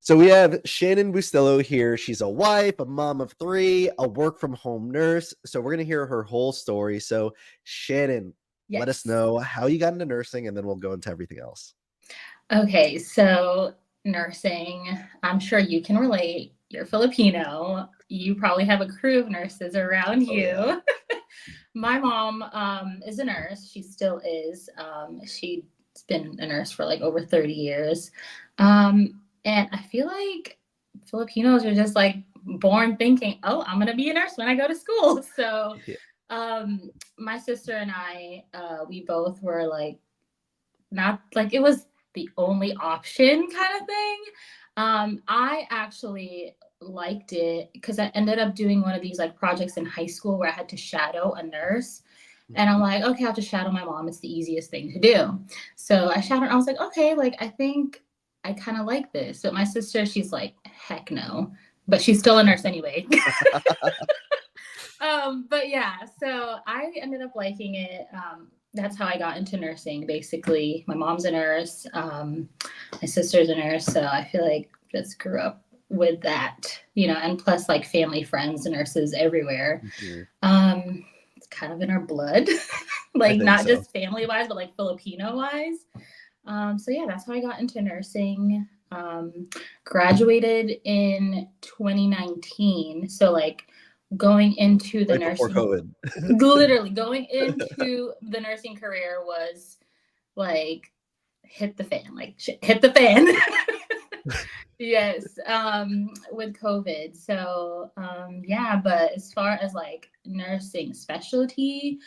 So we have Shannen Bustillo here. She's a wife, a mom of 3, a work from home nurse. So we're going to hear her whole story. So Shannen, let us Yes. know how you got into nursing, and then we'll go into everything else. Okay, so nursing, I'm sure you can relate. You're Filipino. You probably have a crew of nurses around Oh yeah. you. My mom is a nurse. She still is. She's been a nurse for like over 30 years. And I feel like Filipinos are just like born thinking, oh, I'm going to be a nurse when I go to school. So Yeah. my sister and I, we both were like, not like it was the only option kind of thing. I actually liked it because I ended up doing one of these like projects in high school where I had to shadow a nurse. And I'm like, okay, I'll just shadow my mom. It's the easiest thing to do. So I shadowed, I was like, okay, like I think I kind of like this. But my sister, she's like, heck no. But she's still a nurse anyway. But yeah, so I ended up liking it. That's how I got into nursing. Basically, my mom's a nurse, my sister's a nurse, so I feel like just grew up with that, and plus like family, friends, nurses everywhere. Mhm. It's kind of in our blood, I like think not so. just family wise, but like Filipino wise. So yeah, that's how I got into nursing. Graduated in 2019, so like going into the Right before nursing, COVID. literally going into the nursing career was like hit the fan, like hit the fan. Yes, with COVID. So yeah, but as far as like nursing specialty,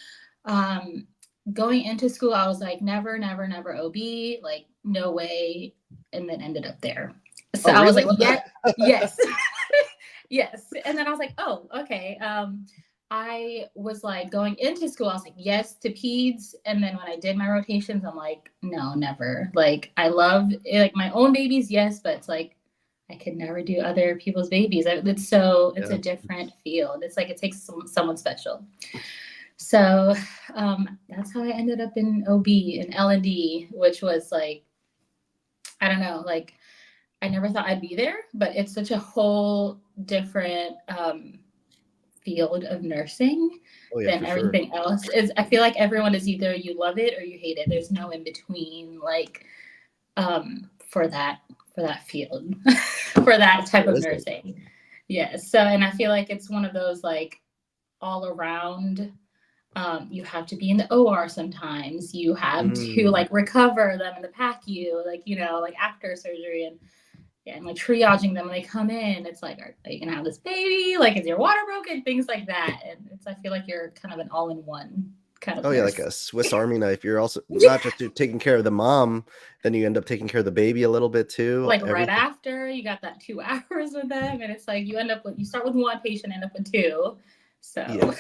um, going into school, I was like, never, never, never OB, like no way, and then ended up there. So Oh I was really? like, What the yeah, yes, yes. And then I was like, oh, okay. I was like going into school, I was like, yes to peds. And then when I did my rotations, I'm like, no, never. Like, I love like my own babies, yes, but it's like, I could never do other people's babies. It's a Yeah. different field. It's like it takes someone special. So that's how I ended up in OB and L&D, which was like, I don't know, like I never thought I'd be there, but it's such a whole different field of nursing Oh yeah, than for sure. everything else. Is I feel like everyone is either you love it or you hate it. There's no in between, like for that field, for that type There of isn't. nursing. Yeah. So, and I feel like it's one of those like all around. You have to be in the OR sometimes. You have to Mm. like recover them in the PACU, like like after surgery, and yeah, and like triaging them when they come in. It's like, are you gonna have this baby? Like, is your water broken? Things like that. And I feel like you're kind of an all-in-one kind of Oh yeah, like nurse. a Swiss Army knife. You're also not just taking care of the mom, then you end up taking care of the baby a little bit too. Like right Everything. after you got that 2 hours with them, and it's like you start with one patient, end up with two. So, Yeah.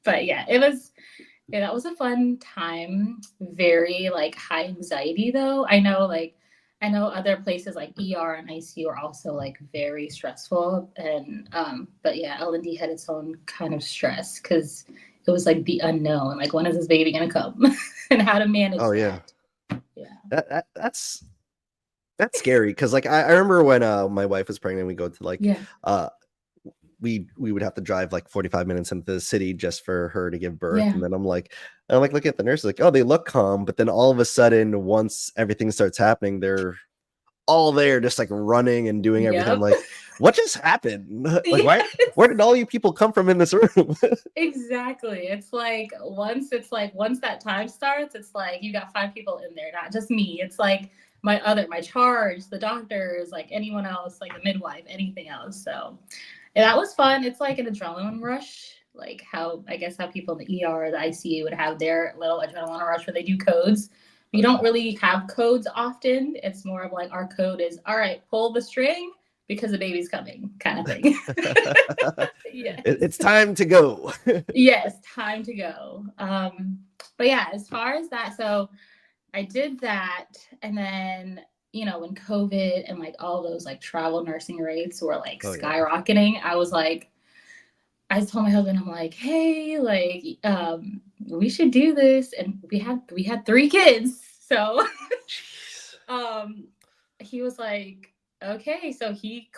but yeah, that was a fun time. Very like high anxiety though. I know other places like ER and ICU are also like very stressful, and but yeah, L&D had its own kind of stress because it was like the unknown, like when is this baby gonna come, and how to manage Oh yeah. that. Yeah. That's scary because like I remember when my wife was pregnant, we go to like Yeah. uh we would have to drive like 45 minutes into the city just for her to give birth. Yeah. And then I'm like looking at the nurses like, oh, they look calm, but then all of a sudden once everything starts happening, they're all there just like running and doing everything. I'm Yep. like, what just happened? Like where Yes. did all you people come from in this room? Exactly. It's like once that time starts, it's like you got 5 people in there, not just me. It's like my charge, the doctors, like anyone else, like the midwife, anything else. So and that was fun. It's like an adrenaline rush, like how I guess how people in the ER or the ICU would have their little adrenaline rush where they do codes. We Oh don't really have codes often. It's more of like our code is all right, pull the string because the baby's coming, kind of thing. yeah. Yes. It's time to go. Yes, time to go. But yeah, as far as that, so I did that, and then when COVID and like all those like travel nursing rates were like Oh yeah. skyrocketing, I was like, I told my husband, I'm like, hey, like, we should do this, and we had 3 kids, so Jeez. um, he was like. okay. So he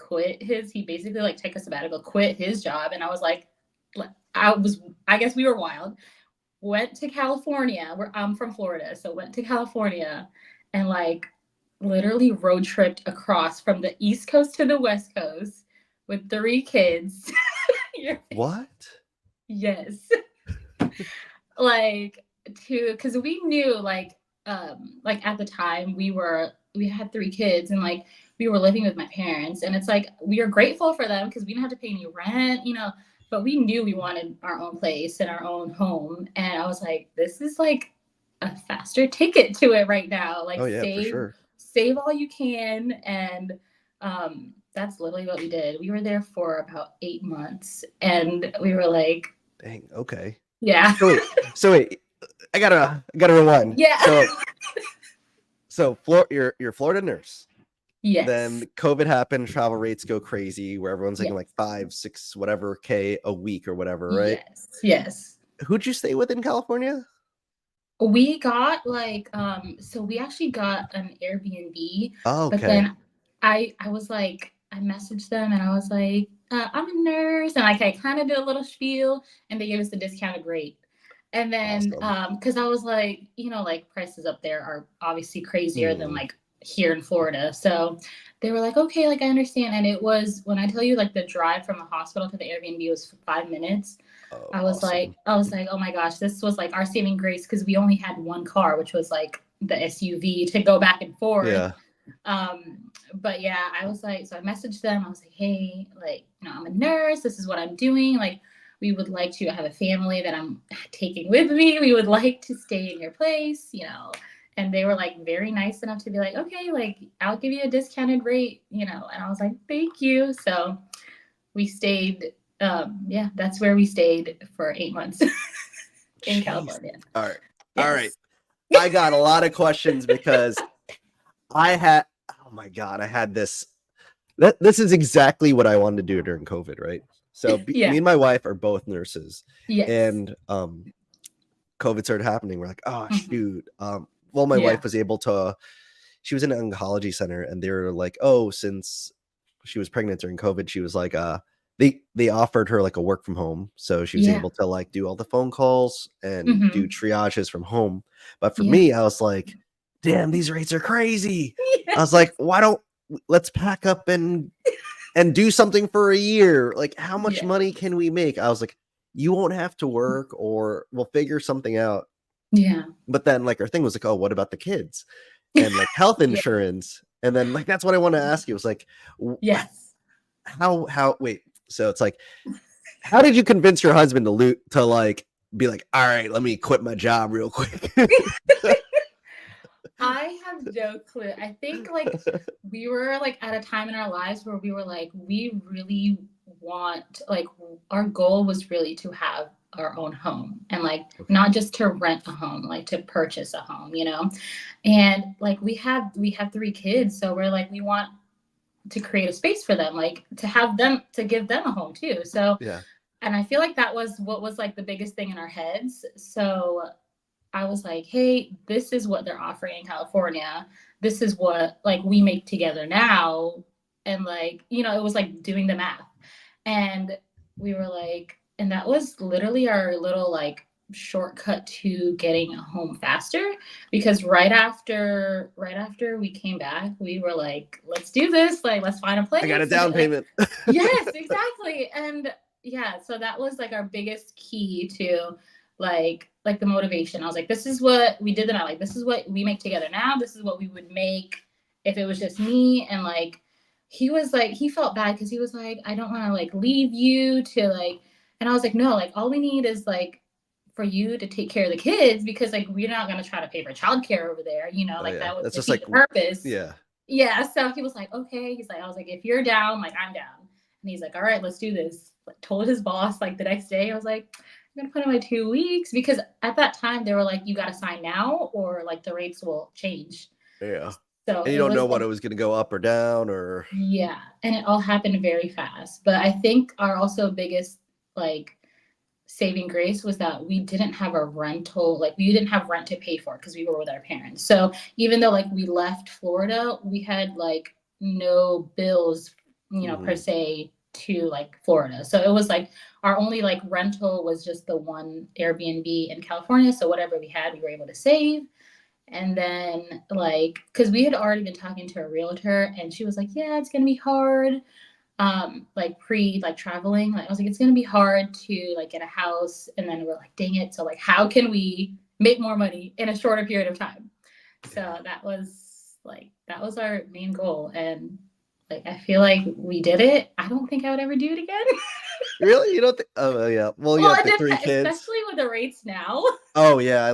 basically like took a sabbatical, quit his job. And I was like, I guess we were wild. Went to California. I'm from Florida. So went to California and like literally road tripped across from the East Coast to the West Coast with 3 kids. What? Yes. Like to because we knew like at the time we had 3 kids and like we were living with my parents and it's like we are grateful for them because we didn't have to pay any rent, but we knew we wanted our own place and our own home and I was like this is like a faster ticket to it right now, like Oh yeah, for save sure. save all you can and that's literally what we did. We were there for about 8 months and we were like Dang. Okay. yeah. So wait. I gotta rewind. Yeah. So you're a Florida nurse. Yes. Then COVID happened, travel rates go crazy, where everyone's Yeah. taking like 5, 6, whatever K a week or whatever, right? Yes. Yes. Who'd you stay with in California? We got like so we actually got an Airbnb, Oh, but okay. then I was like I messaged them and I was like I'm a nurse and like I kind of did a little spiel and they gave us the discounted rate. And then Awesome. because I was like, like prices up there are obviously crazier than Hmm. like here in Florida. So they were like, okay, like I understand. And it was when I tell you like the drive from the hospital to the Airbnb was 5 minutes. Oh, I was like, awesome. I was like, oh my gosh, this was like our saving grace because we only had one car, which was like the SUV to go back and forth. Yeah. But yeah, I was like, so I messaged them. I was like, hey, like, I'm a nurse. This is what I'm doing. Like, we would like to have a family that I'm taking with me. We would like to stay in your place. And they were like very nice enough to be like, okay, like I'll give you a discounted rate. And I was like, thank you. So we stayed. Yeah, that's where we stayed for 8 months in Jeez. California. All right. All right. Yes. I got a lot of questions because I had, oh my God, I had this. This is exactly what I wanted to do during COVID, right? So Yeah. me and my wife are both nurses, Yes. and COVID started happening. We're like, oh Mhm. shoot. Well, my Yeah. wife was able to. She was in an oncology center, and they were like, oh, since she was pregnant during COVID, she was like, they offered her like a work from home, so she was Yeah. able to like do all the phone calls and do Hmm. triages from home. But for Yeah. me, I was like, damn, these rates are crazy. I was Yes. like, why don't let's pack up and do something for a year? Like, how much Yeah. money can we make? I was like, you won't have to work, or we'll figure something out. Yeah. But then, like, our thing was like, oh, what about the kids and like health Yeah. insurance? And then, like, that's what I want to ask you. It was like, Yes. wait. So it's like, how did you convince your husband to like be like, all right, let me quit my job real quick? I have no clue. I think like we were like at a time in our lives where we were like, we really want like our goal was really to have our own home and like Okay. not just to rent a home, like to purchase a home. And like we have 3 kids, so we're like we want to create a space for them, like to have them to give them a home too. So Yeah. and I feel like that was what was like the biggest thing in our heads. So I was like, hey, this is what they're offering in California. This is what like we make together now. And like, it was like doing the math. And we were like, and that was literally our little like shortcut to getting a home faster because right after we came back, we were like, let's do this, like let's find a I got a place. And down payment. yes, exactly. And yeah, so that was like our biggest key to like the motivation. I was like, this is what we did the night. Like this is what we make together now. This is what we would make if it was just me. And like he was like he felt bad because he was like, I don't want to like leave you to like and I was like, no, like all we need is like for you to take care of the kids because like we're not gonna try to pay for childcare over there, Oh like yeah, that would that's just defeat like, the purpose. yeah. Yeah, so he was like, okay. He's like, I was like, if you're down, like I'm down. And he's like, all right, let's do this. Like, told his boss like the next day. I was like, I'm gonna put in my 2 weeks because at that time they were like, you gotta sign now or like the rates will change. Yeah. So And you it don't was know what it was going to go up or down or. yeah, and it all happened very fast. But I think our also biggest like saving grace was that we didn't have a rental, like we didn't have rent to pay for because we were with our parents. So even though like we left Florida, we had like no bills, per se to like Florida. So it was like our only like rental was just the one Airbnb in California. So whatever we had, we were able to save. And then like, cause we had already been talking to a realtor and she was like, yeah, it's going to be hard. Like pre like traveling, like I was like, it's going to be hard to like get a house. And then we're like, dang it. So like, how can we make more money in a shorter period of time? So that was our main goal. And like, I feel like we did it. I don't think I would ever do it again. Really? You don't think? Oh yeah. Well, you Well, have it the three depends, kids. especially with the rates now. Oh yeah. I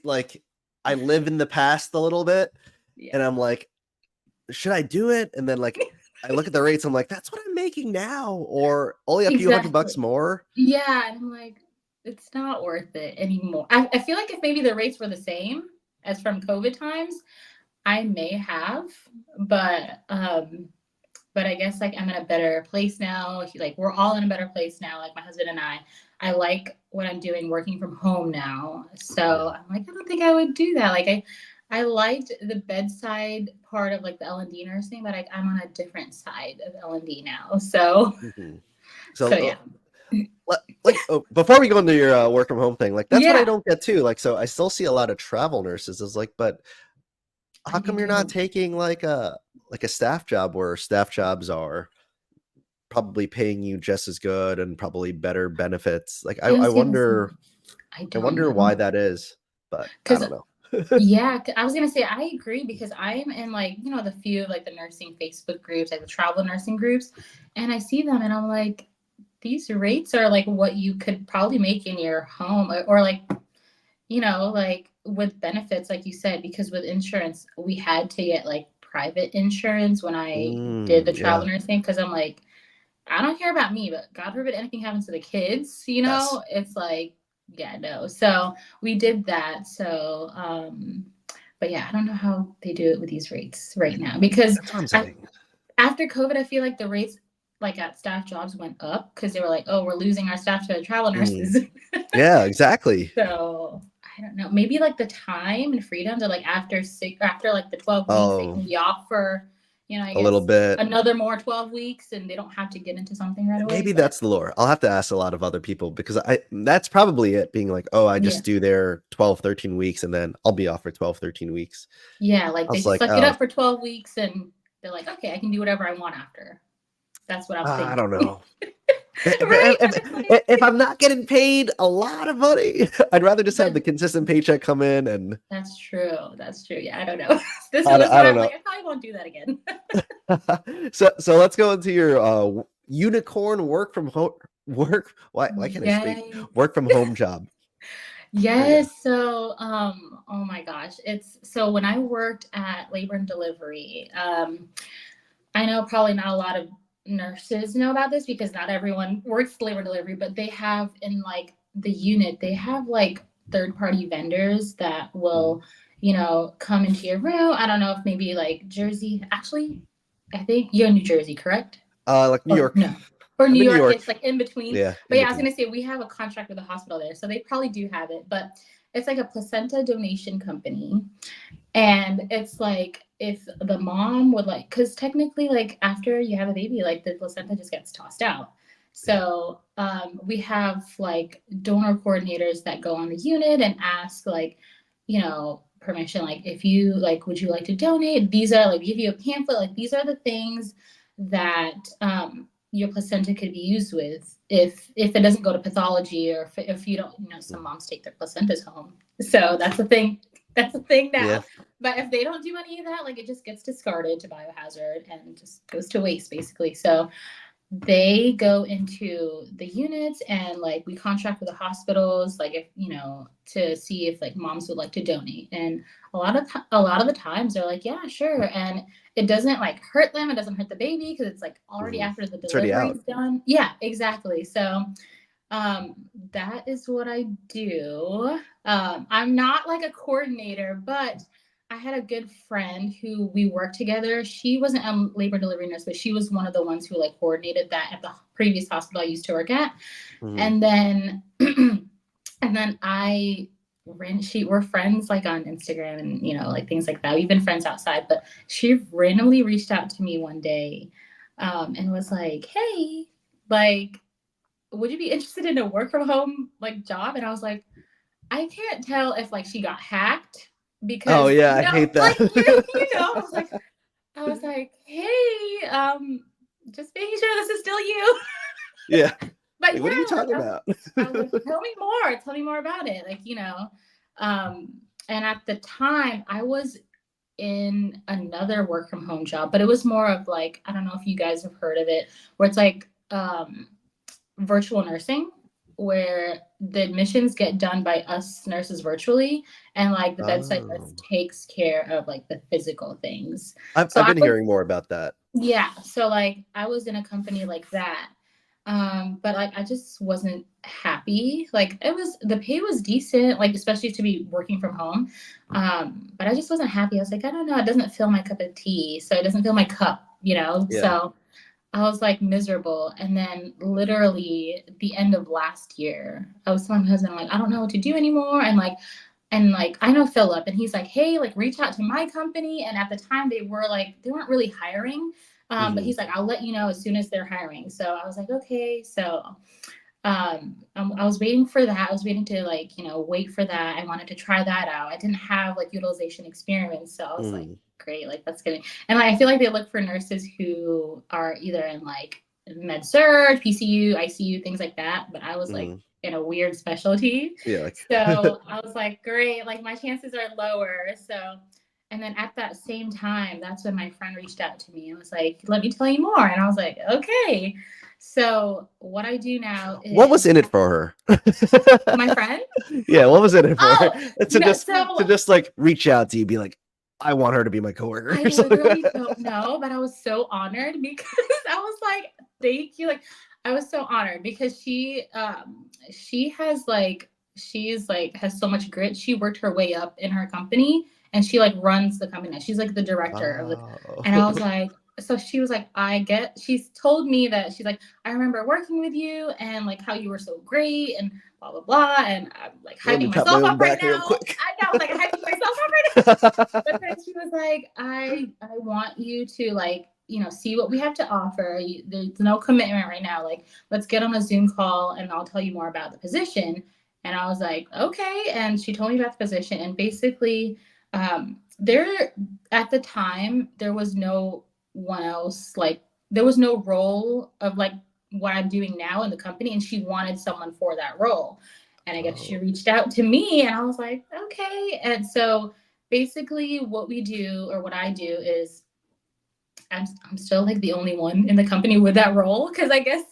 like I live in the past a little bit, Yeah, and I'm like, should I do it? And then like I look at the rates, I'm like, that's what I'm making now, or only a few $100 exactly. more. Yeah, and I'm like, it's not worth it anymore. I feel like if maybe the rates were the same as from COVID times, I may have, but I guess like I'm in a better place now. Like we're all in a better place now. Like my husband and I like what I'm doing working from home now. So Yeah. I'm like, I don't think I would do that. Like I liked the bedside part of like the L&D nursing, but I'm on a different side of L&D now. So Mhm. so So yeah. like before we go into your work from home thing, like that's what I Yeah, don't get too. Like, so I still see a lot of travel nurses. Is like, but I how do come you're not too. taking like a staff job where staff jobs are probably paying you just as good and probably better benefits? Like, I was gonna say, I I don't wonder why know. that is, but I Because don't know. yeah, I was gonna say I agree because I am in like the few like the nursing Facebook groups, like the travel nursing groups, and I see them and I'm like, these rates are like what you could probably make in your home or like like with benefits, like you said, because with insurance we had to get like private insurance when I did the travel Yeah. nursing because I'm like, I don't care about me, but God forbid anything happens to the kids, Yes. it's like, yeah, no. So we did that. So, but yeah, I don't know how they do it with these rates right now because That's what I'm I, saying. after COVID, I feel like the rates like at staff jobs went up because they were like, oh, we're losing our staff to travel Mm. nurses. Yeah, exactly. So I don't know. Maybe like the time and freedoms are like after like the 12 weeks, they Oh, can be off for, I a little guess bit. another more 12 weeks and they don't have to get into something right away. Maybe But that's the lore. I'll have to ask a lot of other people because that's probably it, being like, oh, I yeah. just do their 12, 13 weeks and then I'll be off for 12, 13 weeks. Yeah. Like I they was like, suck it oh, up for 12 weeks and they're like, okay, I can do whatever I want after. That's what I'm I thinking. don't know. Right? But it's like, If I'm not getting paid a lot of money, I'd rather just have but the consistent paycheck come in, and that's true. That's true. Yeah. I don't know. This is I where don't I'm like, know. I probably won't do that again. So let's go into your unicorn work from home work. Why can't I speak? Yes. Work from home job. Yeah. Yes. So, oh my gosh. It's so when I worked at labor and delivery, I know probably not a lot of nurses know about this because not everyone works labor and delivery, but they have in like the unit, they have like third party vendors that Mhm. will, come into your room. I don't know if maybe like Jersey, actually, I think you're in New Jersey, correct? Like New Or York. no, or I'm New in New York York. ish, like in between. Yeah, But in yeah, I was between. gonna say we have a contract with the hospital there, so they probably do have it. But it's like a placenta donation company, and it's like if the mom would like, because technically, like after you have a baby, like the placenta just gets tossed out. Yeah. So we have like donor coordinators that go on the unit and ask like, permission. Like if you like, would you like to donate? These are like give you a pamphlet. Like these are the things that your placenta could be used with if it doesn't go to pathology or if you don't, some Mhm. moms take their placentas home. So that's the thing. That's the thing Yeah. now. But if they don't do any of that, like it just gets discarded to biohazard and just goes to waste basically. So they go into the units and like we contract with the hospitals like if to see if like moms would like to donate and a lot of the times they're like yeah sure and it doesn't like hurt them, it doesn't hurt the baby because it's like already Mhm. after the It's already delivery out. is done. Yeah, exactly. So um, that is what I do. I'm not like a coordinator, but I had a good friend who we worked together. She wasn't a labor delivery nurse, but she was one of the ones who like coordinated that at the previous hospital I used to work at. Mhm. And then and then I we're friends like on Instagram and like things like that. We've been friends outside, but she randomly reached out to me one day, and was like, "Hey, like, would you be interested in a work from home like job?" And I was like, I can't tell if like she got hacked Oh because yeah, I hate like that. I was like, hey, just making sure this is still you. Yeah. But Like, yeah, what are you like talking about? I was like, tell me more about it. Like, and at the time I was in another work from home job, but it was more of like, I don't know if you guys have heard of it, where it's like virtual nursing, where the admissions get done by us nurses virtually, and like the bedside nurse Oh. takes care of like the physical things. I've So I've I been was, hearing more about that. yeah, so like I was in a company like that. But like I just wasn't happy. Like the pay was decent, like especially to be working from home. But I just wasn't happy. I was like, I don't know, it doesn't fill my cup of tea. So it doesn't fill my cup. Yeah. So I was like miserable. And then literally the end of last year, I was telling my husband, like, I don't know what to do anymore. And like I know Philip, and he's like, hey, like reach out to my company. And at the time they weren't really hiring. But Hmm. he's like, I'll let you know as soon as they're hiring. So I was like, okay. So I was waiting for that. I was waiting to wait for that. I wanted to try that out. I didn't have like utilization experience, so I was like, Hmm. great, like that's good. And like I feel like they look for nurses who are either in like med surg, PCU, ICU, things like that. But I was like Hmm. in a weird specialty, Yeah, like so I was like, great, like my chances are lower. So. And then at that same time, that's when my friend reached out to me and was like, let me tell you more. And I was like, okay. So what I do now what was is in it for her? my friend. Yeah, what was in it for her? Oh To no, just so like reach out to you, be like, I want her to be my coworker I or something. literally don't know, but I was so honored because I was like, thank you. Like I was so honored because she has like she's like has so much grit. She worked her way up in her company and she like runs the company. She's like the director of the Wow. and I was like so she was like, she's told me that she's like, I remember working with you and like how you were so great and blah blah blah. And I'm like Let me hyping pat my myself own up right back real now. quick. I know, like hyping myself up right now. But then she was like, I want you to like, see what we have to offer. There's no commitment right now. Like, let's get on a Zoom call and I'll tell you more about the position. And I was like, okay. And she told me about the position. And basically, there at the time, there was no one else, like, there was no role of like what I'm doing now in the company. And she wanted someone for that role. And I guess she Oh. reached out to me and I was like, okay. And so basically what we do or what I do is I'm still like the only one in the company with that role because I guess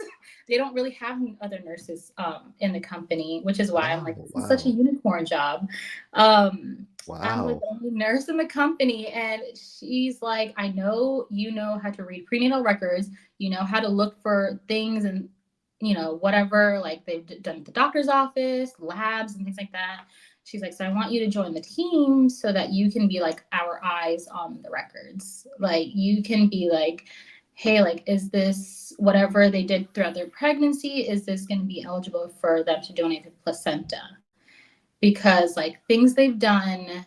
they don't really have other nurses in the company, which is why I'm like, Oh, this is such a wow. unicorn job. Um, I'm like Wow. the only nurse in the company, and she's like, I know you know how to read prenatal records, you know how to look for things and whatever like they've done at the doctor's office, labs, and things like that. She's like, so I want you to join the team so that you can be like our eyes on the records. Like you can be like, hey, like, is this whatever they did throughout their pregnancy? Is this going to be eligible for them to donate the placenta? Because like things they've done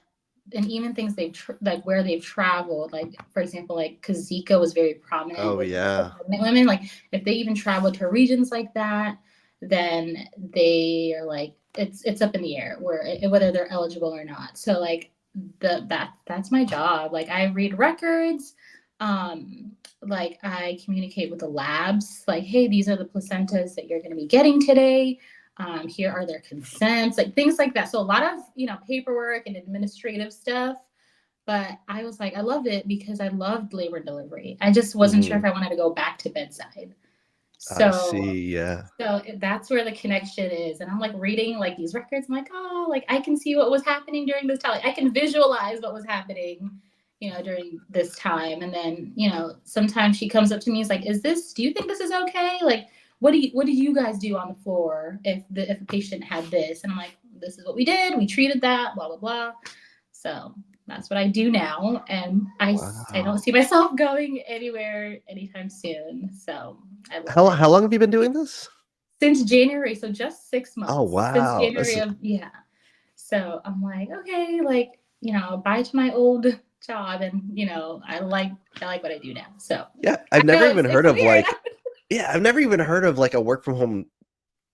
and even things like where they've traveled, like for example, like Kazika was very prominent Oh with yeah. pregnant women. Like if they even traveled to regions like that, then they are like it's up in the air whether they're eligible or not. So like that's my job. Like I read records, like I communicate with the labs. Like hey, these are the placentas that you're going to be getting today. Here are their consents, like things like that. So a lot of paperwork and administrative stuff. But I was like, I loved it because I loved labor and delivery. I just wasn't sure Hmm. if I wanted to go back to bedside. I So see. Yeah. that's where the connection is. And I'm like reading like these records. I'm like, oh, like I can see what was happening during this time. Like, I can visualize what was happening, during this time. And then, sometimes she comes up to me, is like, do you think this is okay? Like, what do you guys do on the floor if a patient had this? And I'm like, this is what we did. We treated that, blah, blah, blah. So that's what I do now. And I don't Wow. see myself going anywhere anytime soon. So I love How it. how long have you been doing this? Since January, so just 6 Oh months. Since wow. January of yeah. So I'm like, okay, like, bye to my old job, and I like what I do now. So Yeah, I I've never know even it's heard of weird. like yeah, I've never even heard of like a work from home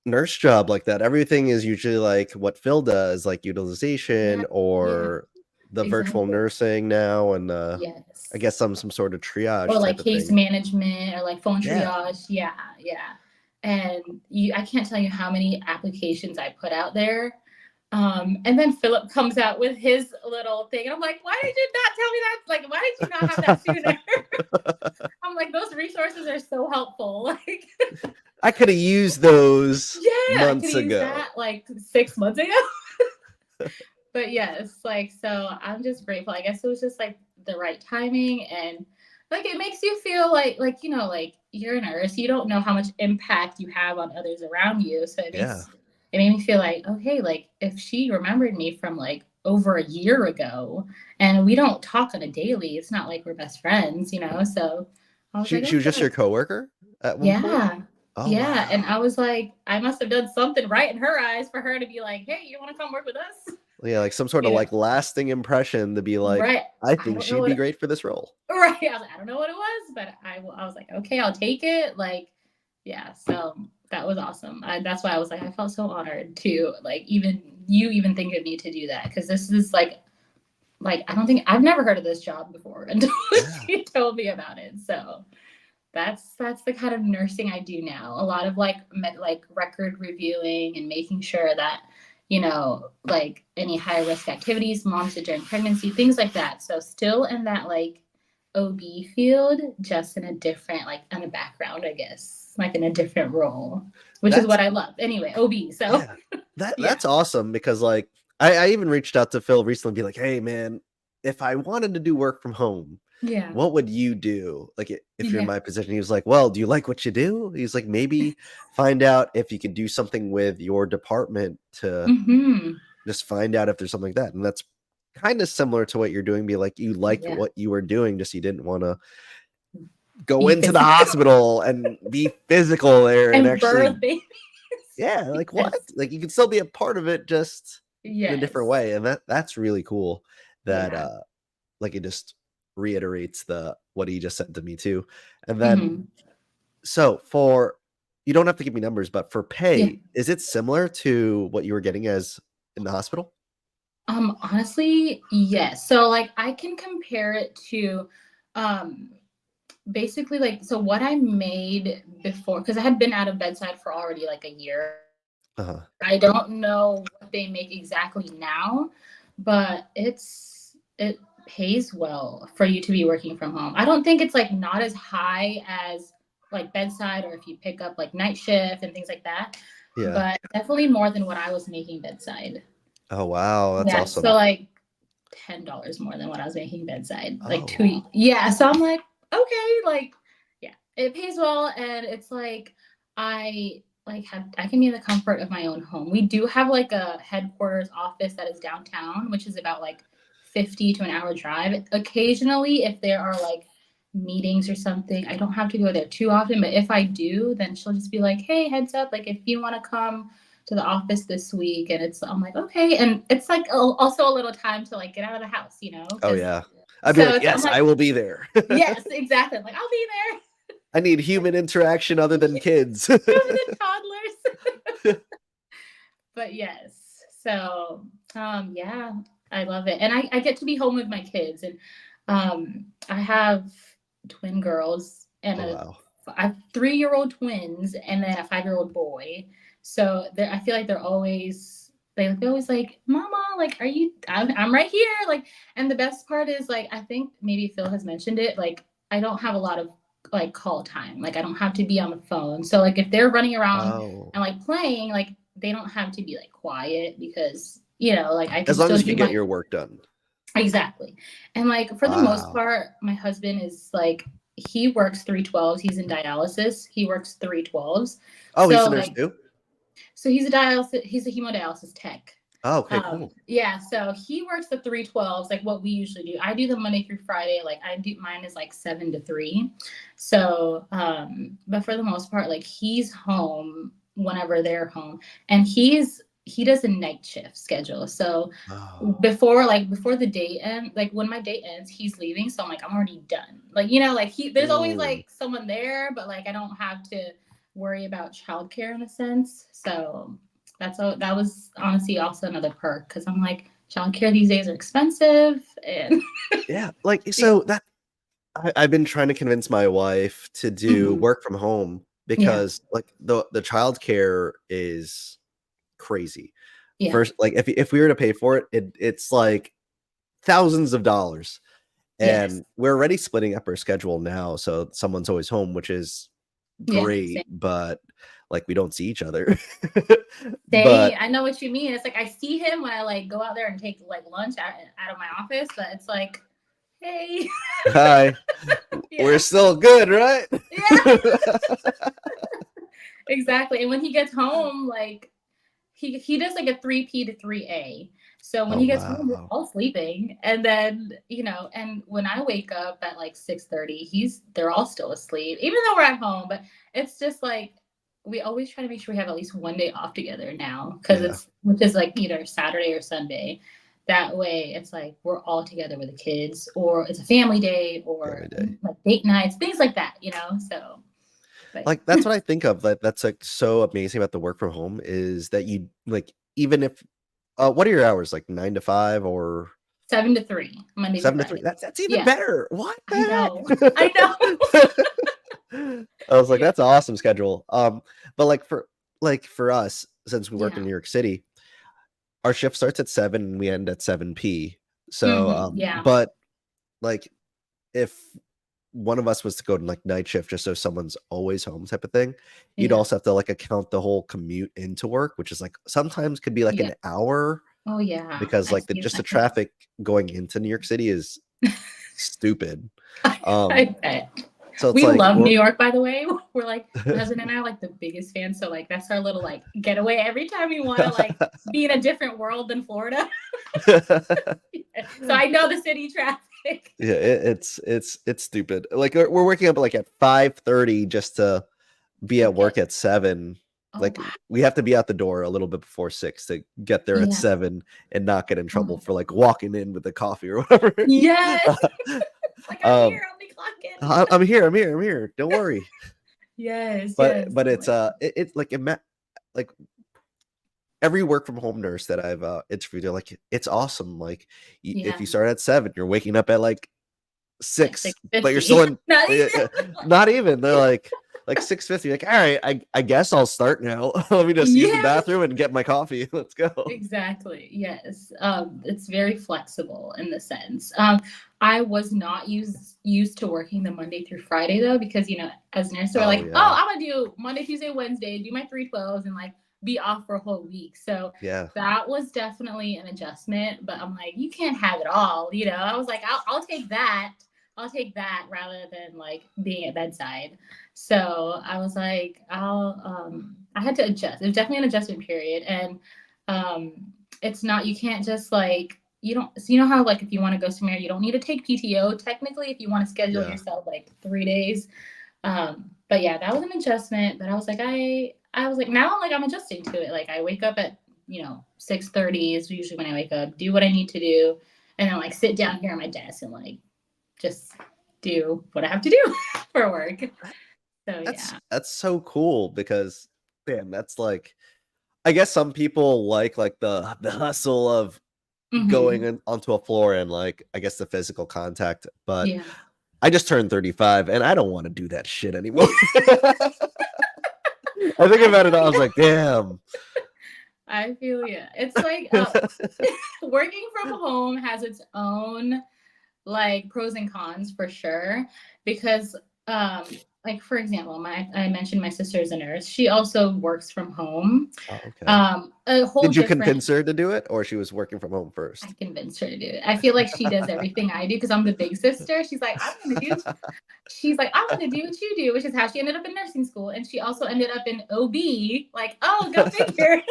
nurse job like that. Everything is usually like what Phil does, like Yeah, utilization yeah, or the virtual exactly. nursing now, and I Yes. guess some sort of Or triage like type of case thing. management or like phone Yeah. triage. Yeah, yeah. And I can't tell you how many applications I put out there. And then Philip comes out with his little thing. And I'm like, why did you not tell me that? Like, why did you not have that sooner? I'm like, those resources are so helpful. Like, I could have used those yeah, I could months have used ago. that like 6 months ago. But yes, like, so I'm just grateful. I guess it was just like the right timing, and like it makes you feel like like you're a nurse, you don't know how much impact you have on others around you. So Yeah. it made me feel like, okay, like if she remembered me from like over a year ago, and we don't talk on a daily, it's not like we're best friends. So I was like, She was just okay, your coworker at one point? yeah. Oh, Yeah. And I wow. was like, I must have done something right in her eyes for her to be like, hey, you want to come work with us? Yeah, like some sort of You know, like lasting impression to be like, right. I I think don't know she'd be what, great for this role. right. I was like, I don't know what it was, but I was like, okay, I'll take it. Like, yeah. So that was awesome. That's why I was like, I felt so honored to like, even you even think of me to do that. Cause this is like, I don't think I've never heard of this job before until Yeah. she told me about it. So that's the kind of nursing I do now. A lot of like like record reviewing and making sure that like any high risk activities monitored during pregnancy, things like that. So still in that like OB field, just in a different like on a background, I guess, like in a different role, which is That's what I love. Anyway, OB. So yeah. That yeah, that's awesome because like I even reached out to Phil recently and be like, "Hey man, if I wanted to do work from home, yeah, what would you do? Like if you're in yeah. my position." He was like, "Well, do you like what you do?" He's like, "Maybe find out if you could do something with your department to Mm-hmm. just find out if there's something like that." And that's kind of similar to what you're doing. Be like, you liked Yeah. what you were doing, just you didn't want to go Be into the physical hospital and be physical there and and birth actually, babies. yeah, like what? Yes. Like you can still be a part of it, just in a different Yes. way. And that's really cool that Yeah. like it just reiterates the what he just said to me too. And then Hmm. so for you don't have to give me numbers, but for Yeah. pay, is it similar to what you were getting as in the hospital? Honestly, yes. So like I can compare it to um basically like so what I made before, because I had been out of bedside for already like a year. Uh-huh. I don't know what they make exactly now, but it pays well for you to be working from home. I don't think it's like not as high as like bedside or if you pick up like night shift and things like that, Yeah. but definitely more than what I was making bedside. Oh wow, that's Yeah, so awesome. like $10 more than what I was making bedside. Like Oh. two, yeah. So I'm like, okay, like, yeah, it pays well, and it's like I can be in the comfort of my own home. We do have like a headquarters office that is downtown, which is about like 50 to an hour drive. Occasionally, if there are like meetings or something, I don't have to go there too often. But if I do, then she'll just be like, hey, heads up, like if you want to come to the office this week, and I'm like, okay, and it's like also a little time to like get out of the house, Oh because yeah. I'd be so like, I'm "Yes, like, I will be there." yes, exactly. I'm like, I'll be there. I need Like, human interaction other than yeah, kids. other than toddlers. But yes, so yeah, I love it, and I get to be home with my kids, and I have twin girls and Oh wow. I have 3-year-old twins and then a 5-year-old boy. So I feel like they're always like, Mama, like, are you? I'm right here, like. And the best part is like I think maybe Phil has mentioned it, like I don't have a lot of like call time, like I don't have to be on the phone. So like if they're running around Oh. and like playing, like they don't have to be like quiet because like I As can long still as you do can get my your work done. exactly. And like for the most Wow. part, my husband is like he works 312s. He's in dialysis. He works 312s. Oh, he's So a nurse like too? he's a hemodialysis tech. Oh, okay, cool. Yeah, so he works the 312s, like what we usually do. I do the Monday through Friday, like I do mine is like 7 to 3. So but for the most part, like he's home whenever they're home. And he's he does a night shift schedule. So Oh. before the day end, like when my day ends, he's leaving. So I'm like, I'm already done. Like, like there's always Mm. like someone there, but like I don't have to worry about childcare in a sense. So that was honestly also another perk because I'm like, childcare these days are expensive and Yeah, like, yeah. so that I've been trying to convince my wife to do Mhm. work from home Yeah. because, like, the childcare is crazy. Yeah. First, like, if we were to pay for it, it's, like, thousands of dollars, Yes. and we're already splitting up our schedule now, so someone's always home, which is Yeah. Same. great, but, like, we don't see each other. Say, But I know what you mean. It's like I see him when I like go out there and take like lunch out of my office, but it's like, hey, hi, we're yeah, still good, right? yeah, exactly. And when he gets home, like he does like a 3P to 3A. So when Oh, he gets home, we're wow. all sleeping. And then, and when I wake up at like 6:30, they're all still asleep, even though we're at home. But it's just like we always try to make sure we have at least one day off together now. Yeah, Which is like either Saturday or Sunday. That way it's like we're all together with the kids, or it's a family day, every or day. like date nights, things like that. So but Like, that's what I think of, that's, like, so amazing about the work from home is that you like, even if what are your hours, like, 9 to 5 or 7 to 3, Monday through 7 to 3? Friday. That's even Yeah. better. What I know. I know. the heck? I was like, Yeah. "That's an awesome schedule." But, like, for us, since we work in Yeah. New York City, our shift starts at 7 and we end at 7 p. So, Yeah. but, like, if one of us was to go to, like, night shift just so someone's always home type of thing, you'd Yeah. also have to, like, account the whole commute into work, which is, like, sometimes could be, like, Yeah. an hour Oh yeah. because, I like, see the that. traffic going into New York City is stupid. I Um, bet. so it's We like love we're New York, by the way. We're like, my husband and I are like the biggest fans. So like that's our little like getaway every time we want to like be in a different world than Florida. So I know the city traffic. Yeah, it's stupid. Like, we're waking up, like, at 5:30 just to be To at get work at 7. oh Like, wow. we have to be out the door a little bit before 6 to get there at Yeah. 7 and not get in trouble Oh. for, like, walking in with a coffee or whatever. Yes. Like I'm Um, here, I'll be clocking. I'm here, don't worry. Yes, But yes. but Oh it's, my God. it's like, like, every work from home nurse that I've, interviewed, they're like, "It's awesome." Like, if Yeah. you start at 7, you're waking up at, like, Like 6, but you're 6:50. still in Not yeah, even. yeah, not even. They're like 6:50, like, "Alright, I guess I'll start now. Let me just use the Yeah. bathroom and get my coffee. Let's go." Exactly. Yes. It's very flexible in the sense. I was not used to working the Monday through Friday though, because as nurses we're Oh, like, oh, yeah. I'm gonna do Monday, Tuesday, Wednesday, do my 312s and like be off for a whole week. So Yeah. that was definitely an adjustment. But I'm like, you can't have it all. I was like, I'll take that. I'll take that rather than like being at bedside. So I was like, I had to adjust. It was definitely an adjustment period. And it's not, you can't just like, you don't, so you know how like if you want to go somewhere, you don't need to take PTO technically if you want to schedule Yeah. yourself like 3 days. But yeah, that was an adjustment. But I was like, I was like, now like I'm adjusting to it. Like I wake up at 6:30 is usually when I wake up, do what I need to do, and then like sit down here at my desk and like just do what I have to do for work. So That's so cool because, man, that's like I guess some people like the hustle of going hmm in onto a floor and, like, I guess the physical contact, but yeah. I just turned 35 and I don't wanna do that shit anymore. I think I about it, feel I was you. like, "Damn." I feel you. It's like working from home has its own like pros and cons for sure because like for example, my I mentioned my sister's a nurse. She also works from home. Oh, okay. A whole Did you different convince her to do it, or she was working from home I first? convinced her to do it. I feel like she does everything I do because I'm the big sister. She's like, I'm gonna do what you do, which is how she ended up in nursing school. And she also ended up in OB. Like, oh, go figure.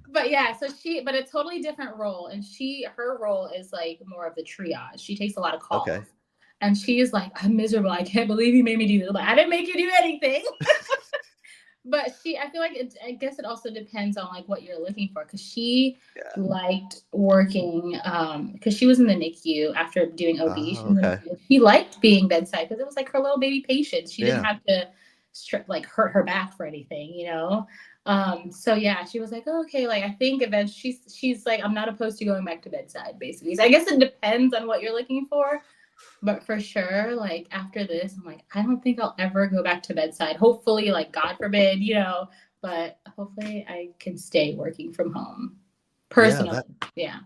But yeah, but a totally different role. And her role is like more of the triage. She takes a lot of Okay. calls. And she is like, I'm miserable. I can't believe you made me do this. Like, I didn't make you do anything. But I feel like I guess it also depends on like what you're looking for, because she Yeah. liked working, because she was in the NICU after doing OB. She Oh, was in the okay. NICU. She liked being bedside because it was like her little baby patient. She didn't Yeah. have to like hurt her back for anything, you know. So yeah, she was like, oh, okay, like I think eventually she's like, I'm not opposed to going back to bedside, basically. So I guess it depends on what you're looking for. But for sure, like after this, I'm like, I don't think I'll ever go back to bedside. Hopefully, like God forbid, you know, but hopefully I can stay working from home Yeah, personally. Yeah.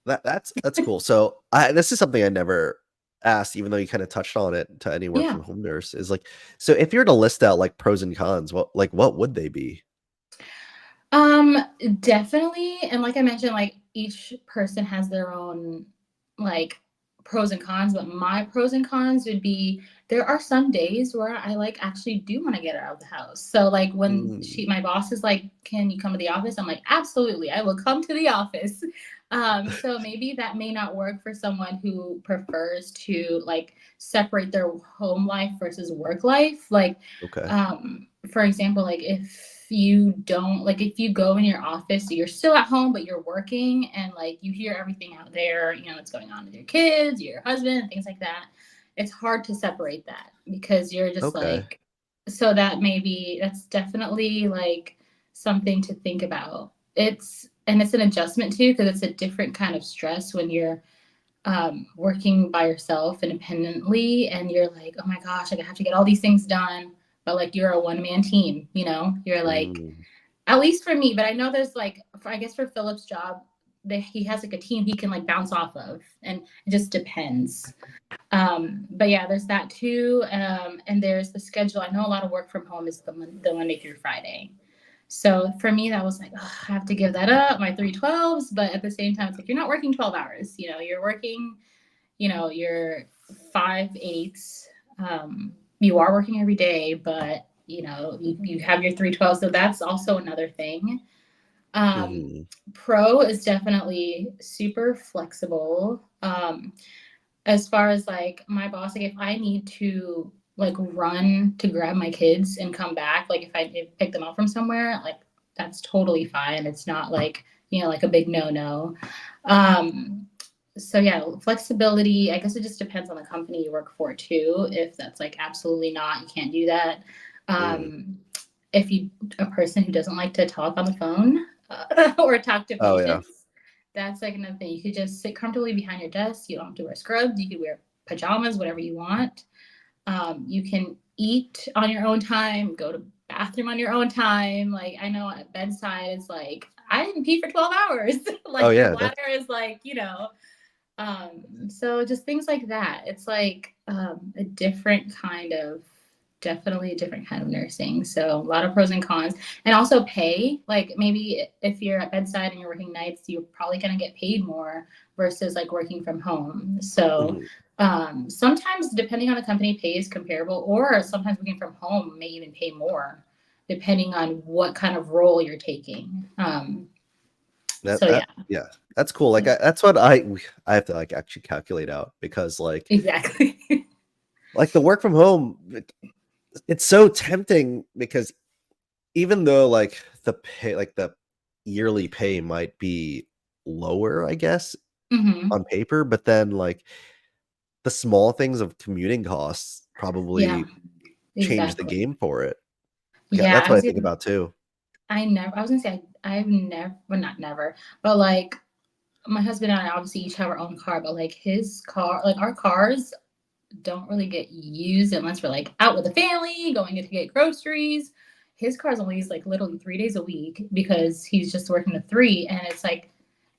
that's cool. So this is something I never asked, even though you kind of touched on it to any work Yeah. from home nurse, is like, so if you're to list out like pros and cons, what would they be? Um, Definitely. And like I mentioned, like each person has their own like pros and cons, but my pros and cons would be there are some days where I like actually do want to get out of the house. So like when Mm, my boss is like, can you come to the office? I'm like, absolutely, I will come to the office. So maybe that may not work for someone who prefers to like separate their home life versus work life. Like okay. for example, like if you don't like if you go in your office, so you're still at home but you're working, and like you hear everything out there, you know, what's going on with your kids, your husband, and things like that. It's hard to separate that because you're just Okay. like, so that's definitely like something to think about. It's an adjustment too, because it's a different kind of stress when you're working by yourself independently, and you're like, oh my gosh, like I have to get all these things done, but like you're a one-man team, you know, you're like, Mm, at least for me, but I know there's like I guess for Philip's job, he has like a team he can like bounce off of, and it just depends. But yeah, there's that too. And there's the schedule. I know a lot of work from home is the Monday through Friday. So for me, that was like, oh, I have to give that up, my 312s. But at the same time, it's like, you're not working 12 hours. You know, you're working, you know, you're 5/8. You are working every day, but, you know, you have your 312s. So that's also another thing. Um, mhm. Pro is definitely super flexible. As far as like my boss, like if I need to like run to grab my kids and come back, like if I pick them up from somewhere, like that's totally fine. It's not like, you know, like a big no. Um, so yeah, flexibility. I guess it just depends on the company you work for too. If that's like absolutely not, you can't do that. Mm. Um, if you a person who doesn't like to talk on the phone or talk to Oh yeah. patients, that's like another thing. You could just sit comfortably behind your desk. You don't have to wear scrubs. You could wear pajamas, whatever you want. You can eat on your own time, go to bathroom on your own time. Like I know at bedside, it's like I didn't pee for 12 hours. Oh Like your yeah. That's bladder is like, you know. So just things like that. It's like a different kind of, definitely a different kind of nursing. So a lot of pros and cons, and also pay. Like maybe if you're at bedside and you're working nights, you're probably going to get paid more versus like working from home. So mhm. sometimes depending on the company, pay is comparable, or sometimes working from home may even pay more depending on what kind of role you're taking. That So yeah, that yeah. That's cool. Like that's what I have to like actually calculate out because exactly. like the work from home, it's so tempting because even though like the pay, like the yearly pay might be lower, I guess, Hmm. on paper, but then like the small things of commuting costs Yeah, probably change the exactly. game for it. Yeah, Yeah, that's what I think about too. I was gonna say I've never, well, not never, but like my husband and I obviously each have our own car, but like his car, like our cars don't really get used unless we're like out with the family, going to get groceries. His car's only used like literally 3 days a week because he's just working the three. And it's like,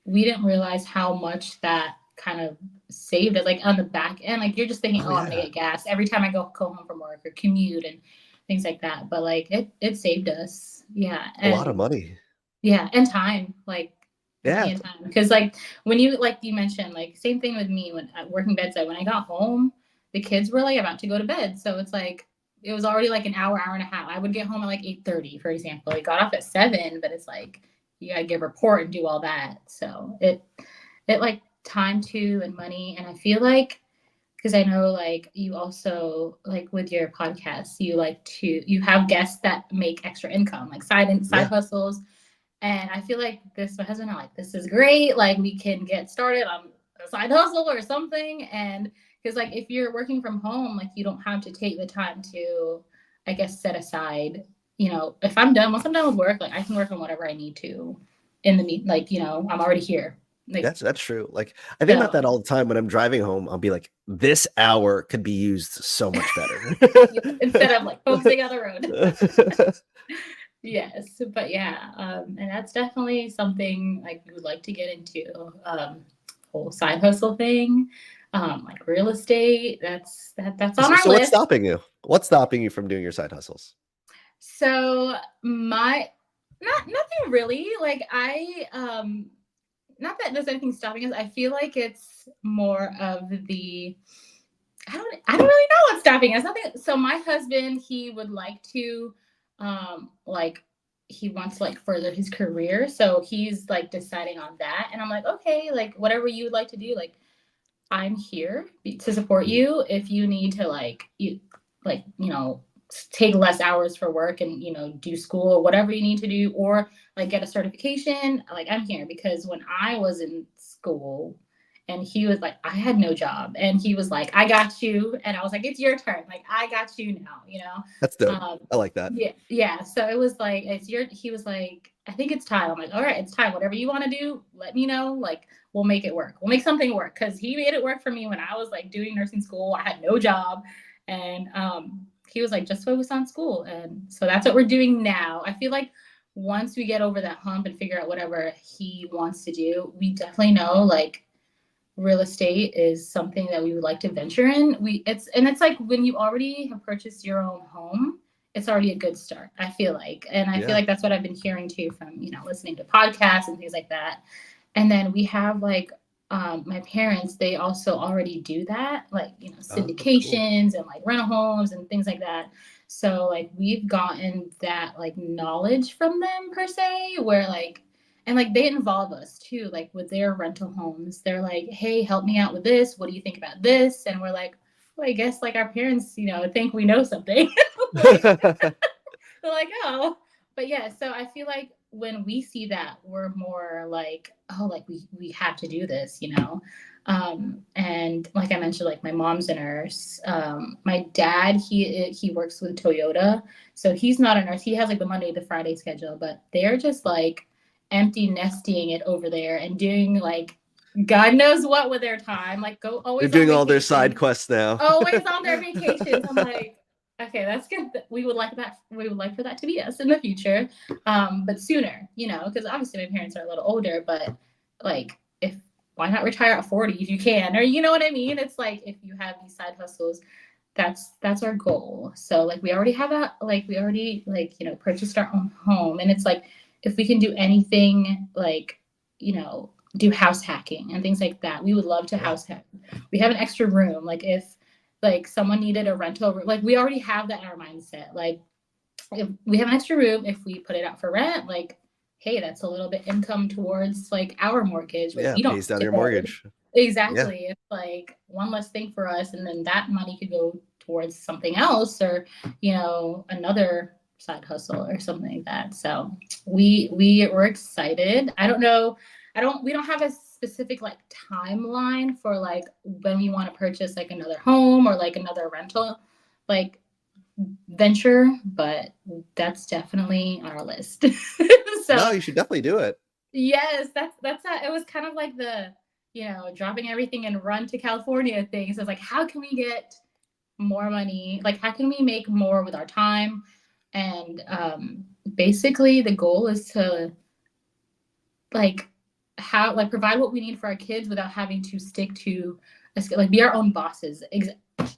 we didn't realize how much that kind of saved us, like on the back end. Like you're just thinking, Oh oh, I'm gonna yeah, get gas every time I go home from work or commute and things like that. But like it saved us. Yeah. a lot of And money. yeah, and time, like Yeah. money and time. Because like when you like you mentioned, like same thing with me when working bedside. When I got home, the kids were like about to go to bed, so it's like it was already like an hour and a half. I would get home at like 8:30, for example. I got off at 7, but it's like you gotta give a report and do all that. So it like time too and money, and I feel like because I know like you also like with your podcast, you have guests that make extra income, like side Yeah, hustles. And I feel like this, my husband and I like, this is great. Like we can get started on a side hustle or something. And because like if you're working from home, like you don't have to take the time to, I guess, set aside, if once I'm done with work, like I can work on whatever I need to in the meet, like, I'm already here. Like, that's true. Like I think about so that all the time when I'm driving home. I'll be like, this hour could be used so much better. instead of like focusing on the road. Yes, but yeah, and that's definitely something like we would like to get into. Whole side hustle thing, like real estate. That's on our So what's list. stopping you? What's stopping you from doing your side hustles? So my nothing really. Like not that there's anything stopping us. I feel like it's more of the I don't really know what's stopping us. Nothing. So my husband, he would like to, like he wants to like further his career. So he's like deciding on that, and I'm like, okay, like whatever you would like to do, like I'm here to support Mhm. you. If you need to take less hours for work and do school or whatever you need to do, or like get a certification, like I'm here. Because when I was in school and he was like, I had no job, and he was like, I got you, and I was like, it's your turn, like I got you now. That's dope. um I like that. yeah, so it was like, he was like, I think it's time. I'm like, all right, it's time, whatever you want to do, let me know, like we'll make it work, we'll make something work. Because he made it work for me when I was like doing nursing school, I had no job. And he was like, just focus on school. And so that's what we're doing now. I feel like once we get over that hump and figure out whatever he wants to do, we definitely know like real estate is something that we would like to venture in. It's like when you already have purchased your own home, it's already a good start, I feel like. And I feel Yeah. like that's what I've been hearing too from, listening to podcasts and things like that. And then we have like my parents, they also already do that, like, Oh, cool. syndications and like rental homes and things like that. So like we've gotten that like knowledge from them per se, where like, and like they involve us too, like with their rental homes. They're like, hey, help me out with this. What do you think about this? And we're like, well, I guess like our parents, think we know something. Like, they're like, oh, but yeah. So I feel like when we see that, we're more like, oh, like we have to do this. And like I mentioned, like my mom's a nurse. My dad, he works with Toyota, so he's not a nurse. He has like the Monday to Friday schedule, but they're just like empty nesting it over there and doing like God knows what with their time. Like go They're always on doing all their side vacation, quests now. always on their vacations. I'm like, okay, that's good. We would like that. We would like for that to be us in the future, but sooner, because obviously my parents are a little older. But like, if why not retire at 40 if you can, or you know what I mean? It's like if you have these side hustles, that's our goal. So like we already have we already like purchased our own home, and it's like if we can do anything like do house hacking and things like that, we would love to Yeah. house hack. We have an extra room, like if like someone needed a rental room, like we already have that in our mindset. Like if we have an extra room, if we put it out for rent, like hey, that's a little bit income towards like our mortgage, which Yeah. we don't Pays have down to your pay. mortgage. Yeah. Exactly. It's like one less thing for us, and then that money could go towards something else, or another side hustle or something like that. So we're excited. I don't know. We don't have a specific like timeline for like when we want to purchase like another home or like another rental like venture, but that's definitely on our list. No, So you should definitely do it. yes, it was kind of like the dropping everything and run to California thing. So it's like, how can we get more money? Like, how can we make more with our time? And basically, the goal is to like provide what we need for our kids without having to stick to like be our own bosses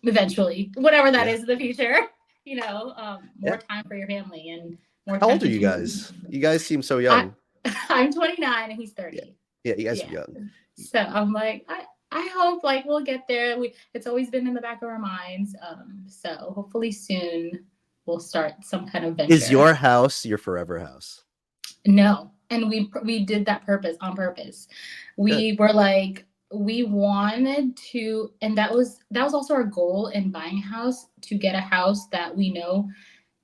eventually, whatever that Yeah. is in the future. More Yeah. time for your family and more How time old are to you do. guys? You guys seem so I young. I'm 29 and he's Yeah. 30. Yeah. You guys are Yeah. young. So I'm like, I hope like we'll get there. It's always been in the back of our minds. So hopefully soon we'll start some kind of Is venture. your house your forever house? No, and we did that purpose on purpose. Good. We were like, we wanted to, and that was also our goal in buying a house, to get a house that we know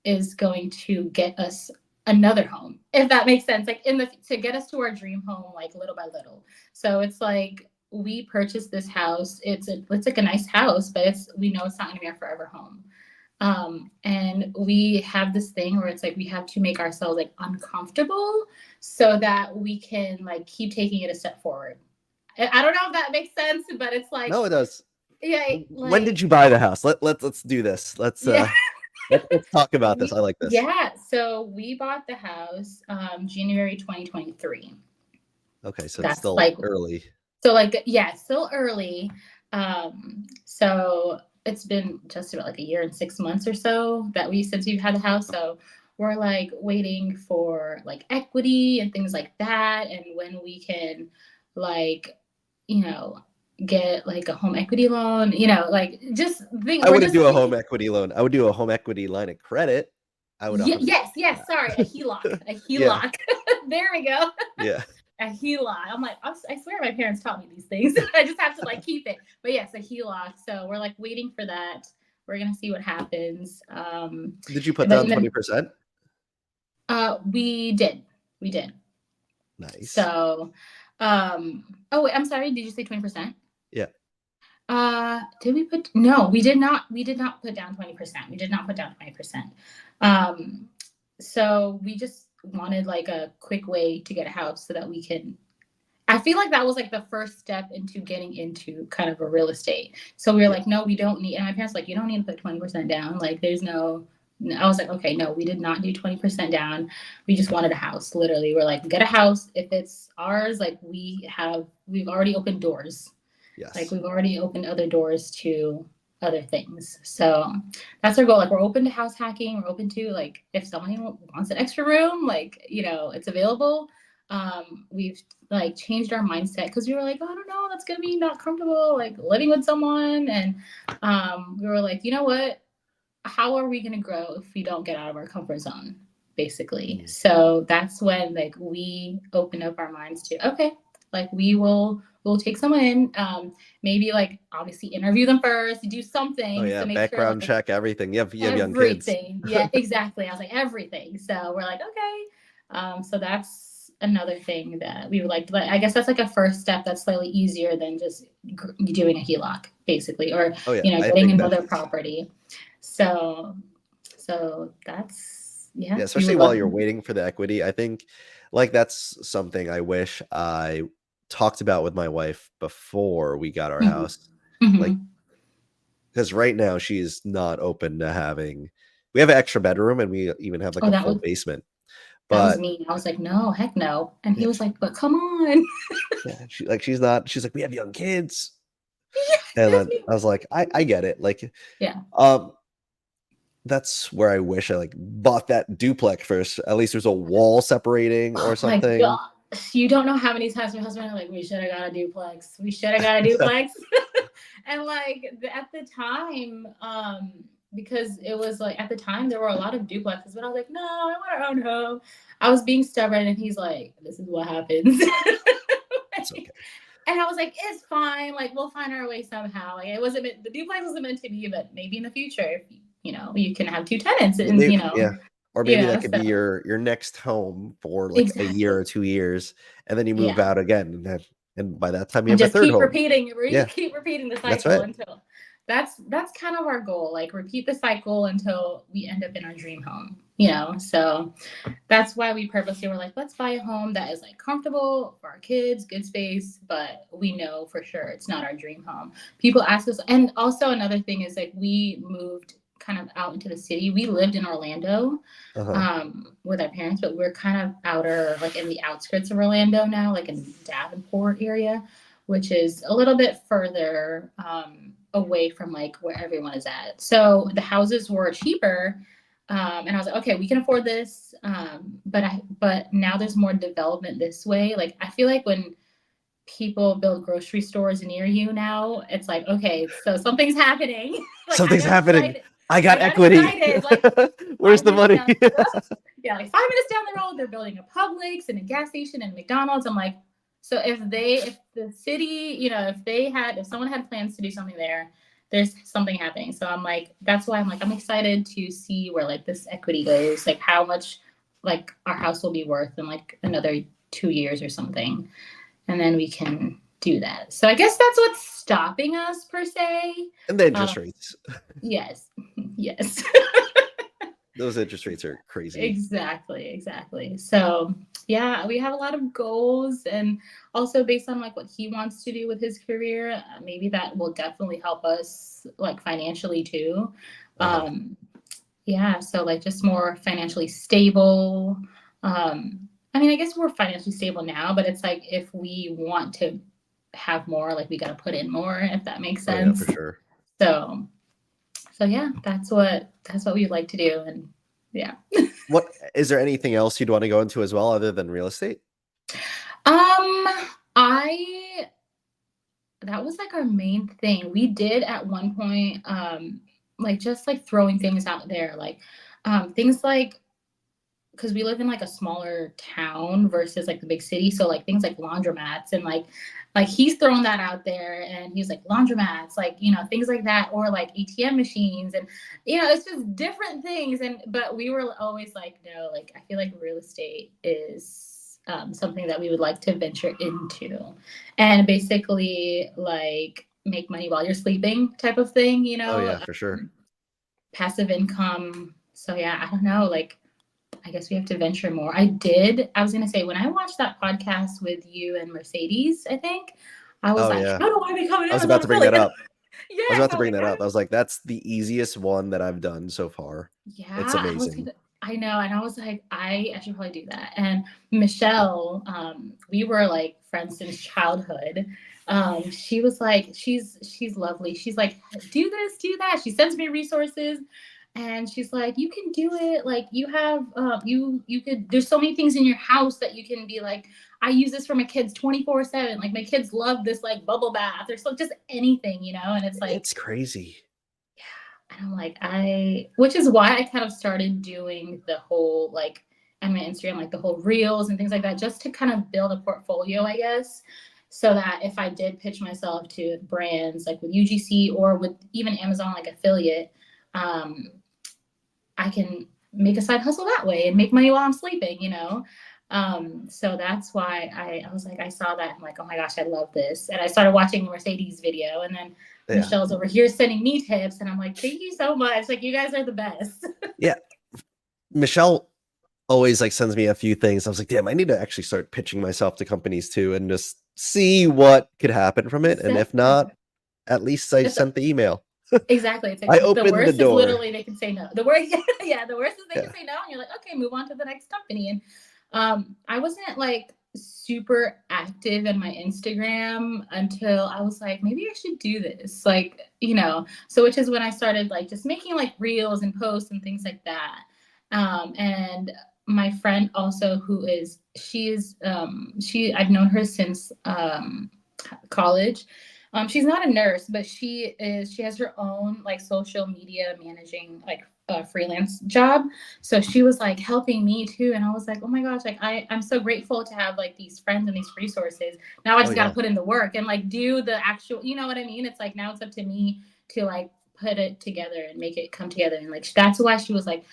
is going to get us another home, if that makes sense, like to get us to our dream home, like little by little. So it's like we purchased this house. It's like a nice house, but we know it's not going to be our forever home. And we have this thing where it's like we have to make ourselves like uncomfortable so that we can like keep taking it a step forward. I don't know if that makes sense, but it's like, No, it does. yeah, When like, did you buy the house? Let's do this. yeah. Let's talk about this. I like this. Yeah, so we bought the house January 2023. Okay, so it's That's still like, early. so like, yeah, still early. So it's been just about like a year and 6 months or so since we've had the house. So we're like waiting for like equity and things like that, and when we can like, get like a home equity loan, like just think I we're wouldn't just do a thinking. home equity loan. I would do a home equity line of credit. I would 100%. Yes, sorry, a HELOC. Yeah. There we go. Yeah. A HELOC. I'm like, I swear my parents taught me these things. I just have to like keep it. But yes, a HELOC. So we're like waiting for that. We're gonna see what happens. Did you put But down 20%? We did. Nice. So, oh wait, I'm sorry. Did you say 20%? Yeah. Did we put? No, we did not. We did not put down 20%. We did not put down 20%. So we just wanted like a quick way to get a house so that we can. I feel like that was like the first step into getting into kind of a real estate. So we were like, no, we don't need. And my parents were like, you don't need to put 20% down. Like, there's no. I was like, okay, no, we did not do 20% down. We just wanted a house. Literally, we're like, get a house. If it's ours, like we've already opened doors. Yes. Like we've already opened other doors to other things. So that's our goal. Like we're open to house hacking. We're open to like if someone wants an extra room, like it's available. We've like changed our mindset because we were like, oh, I don't know, that's gonna be not comfortable, like living with someone. And we were like, you know what? How are we gonna grow if we don't get out of our comfort zone? Basically. So that's when like we opened up our minds to, okay, like we'll take someone in, maybe like obviously interview them first, do something. Oh yeah, to make background sure, check, everything. You have young kids. Everything. Yeah, exactly. I was like, everything. So we're like, okay. So that's another thing that we would like to, I guess that's like a first step that's slightly easier than just doing a HELOC, basically, or getting another property. So that's yeah, especially while you're waiting for the equity. I think like that's something I wish I talked about with my wife before we got our house. Like, because right now she's not open to having. We have an extra bedroom and we even have like a full basement. But that was me. I was like, no, heck no. And he was like, but come on. Yeah, she's like, we have young kids. Yeah, and then I was like, I get it. Like, yeah. That's where I wish I like bought that duplex first. At least there's a wall separating or something. My gosh. You don't know how many times my husband and I like, we should have got a duplex. And like at the time, because it was like at the time there were a lot of duplexes, but I was like, no, I want our own home. I was being stubborn, and he's like, this is what happens. It's okay. And I was like, it's fine. Like we'll find our way somehow. Like the duplex wasn't meant to be, but maybe in the future, if you can have two tenants, and yeah. Or maybe that could be your next home for like a year or 2 years, and then you move out again, and by that time you have a third home. Keep repeating the cycle until that's kind of our goal. Like repeat the cycle until we end up in our dream home. So that's why we purposely were like, let's buy a home that is like comfortable for our kids, good space, but we know for sure it's not our dream home. People ask us, and also another thing is like we moved kind of out into the city. We lived in Orlando with our parents, but we're kind of outer, like in the outskirts of Orlando now, like in Davenport area, which is a little bit further away from like where everyone is at. So the houses were cheaper. And I was like, okay, we can afford this. But now there's more development this way. Like, I feel like when people build grocery stores near you now, it's like, okay, so something's happening. Like, something's happening. I got equity. Like, where's the money? Like 5 minutes down the road, they're building a Publix and a gas station and McDonald's. I'm like, So if the city, if someone had plans to do something there, there's something happening. So I'm like, that's why I'm like, I'm excited to see where like this equity goes, like how much like our house will be worth in like another 2 years or something. And then we can do that. So I guess that's what's stopping us per se. And the interest rates. Yes. Yes. Those interest rates are crazy. Exactly. So yeah, we have a lot of goals, and also based on like what he wants to do with his career, maybe that will definitely help us like financially too. Um, yeah, so like just more financially stable. I mean, I guess we're financially stable now, but it's like if we want to have more, like we got to put in more, if that makes Oh yeah, for sense. sure. So yeah, that's what we'd like to do, and yeah. What is there anything else you'd want to go into as well other than real estate? I that was like our main thing. We did at one point, like just like throwing things out there, like things like because we live in like a smaller town versus like the big city, so like things like laundromats and like he's throwing that out there, and he's like laundromats, like things like that, or like ATM machines, and it's just different things. And but we were always like, no, like I feel like real estate is something that we would like to venture into, and basically like make money while you're sleeping type of thing, Oh yeah, for sure. passive income. So yeah, I don't know, like I guess we have to venture more. I was going to say, when I watched that podcast with you and Mercedes, I think, I was Oh like, yeah. how do I become an I was about Amazon to bring affiliate? that up. I was Yes, about I to was bring like, that up. I was like, that's the easiest one that I've done so far. It's yeah, amazing. I know. And I was like, I should probably do that. And Michelle, we were like friends since childhood. She was like, she's lovely. She's like, do this, do that. She sends me resources, and she's like, you can do it. Like you have, you could, there's so many things in your house that you can be like, I use this for my kids 24/7. Like my kids love this like bubble bath or so just anything, and it's like, It's crazy. and I'm like, which is why I kind of started doing the whole like on my Instagram, like the whole reels and things like that, just to kind of build a portfolio, I guess. So that if I did pitch myself to brands like with UGC or with even Amazon, like affiliate, I can make a side hustle that way and make money while I'm sleeping. So that's why I was like, I saw that. I'm like, oh my gosh, I love this. And I started watching Mercedes video, and then Yeah. Michelle's over here sending me tips, and I'm like, thank you so much. Like, you guys are the best. Yeah. Michelle always like sends me a few things. I was like, damn, I need to actually start pitching myself to companies too and just see what could happen from it. And if not, at least I sent the email. Exactly. It's I like the opened the worst is door. literally they can say no. The worst, yeah, the worst is they Yeah. can say no, and you're like, okay, move on to the next company. And I wasn't like super active in my Instagram until I was like, maybe I should do this. Like, so which is when I started like just making like reels and posts and things like that. And my friend also I've known her since college. She's not a nurse, but she has her own like social media managing like a freelance job. So she was like helping me too. And I was like, oh my gosh, like I'm so grateful to have like these friends and these resources. Now I Oh just got to yeah. put in the work and like do the actual, you know what I mean? It's like, now it's up to me to like put it together and make it come together. And like, that's why she was like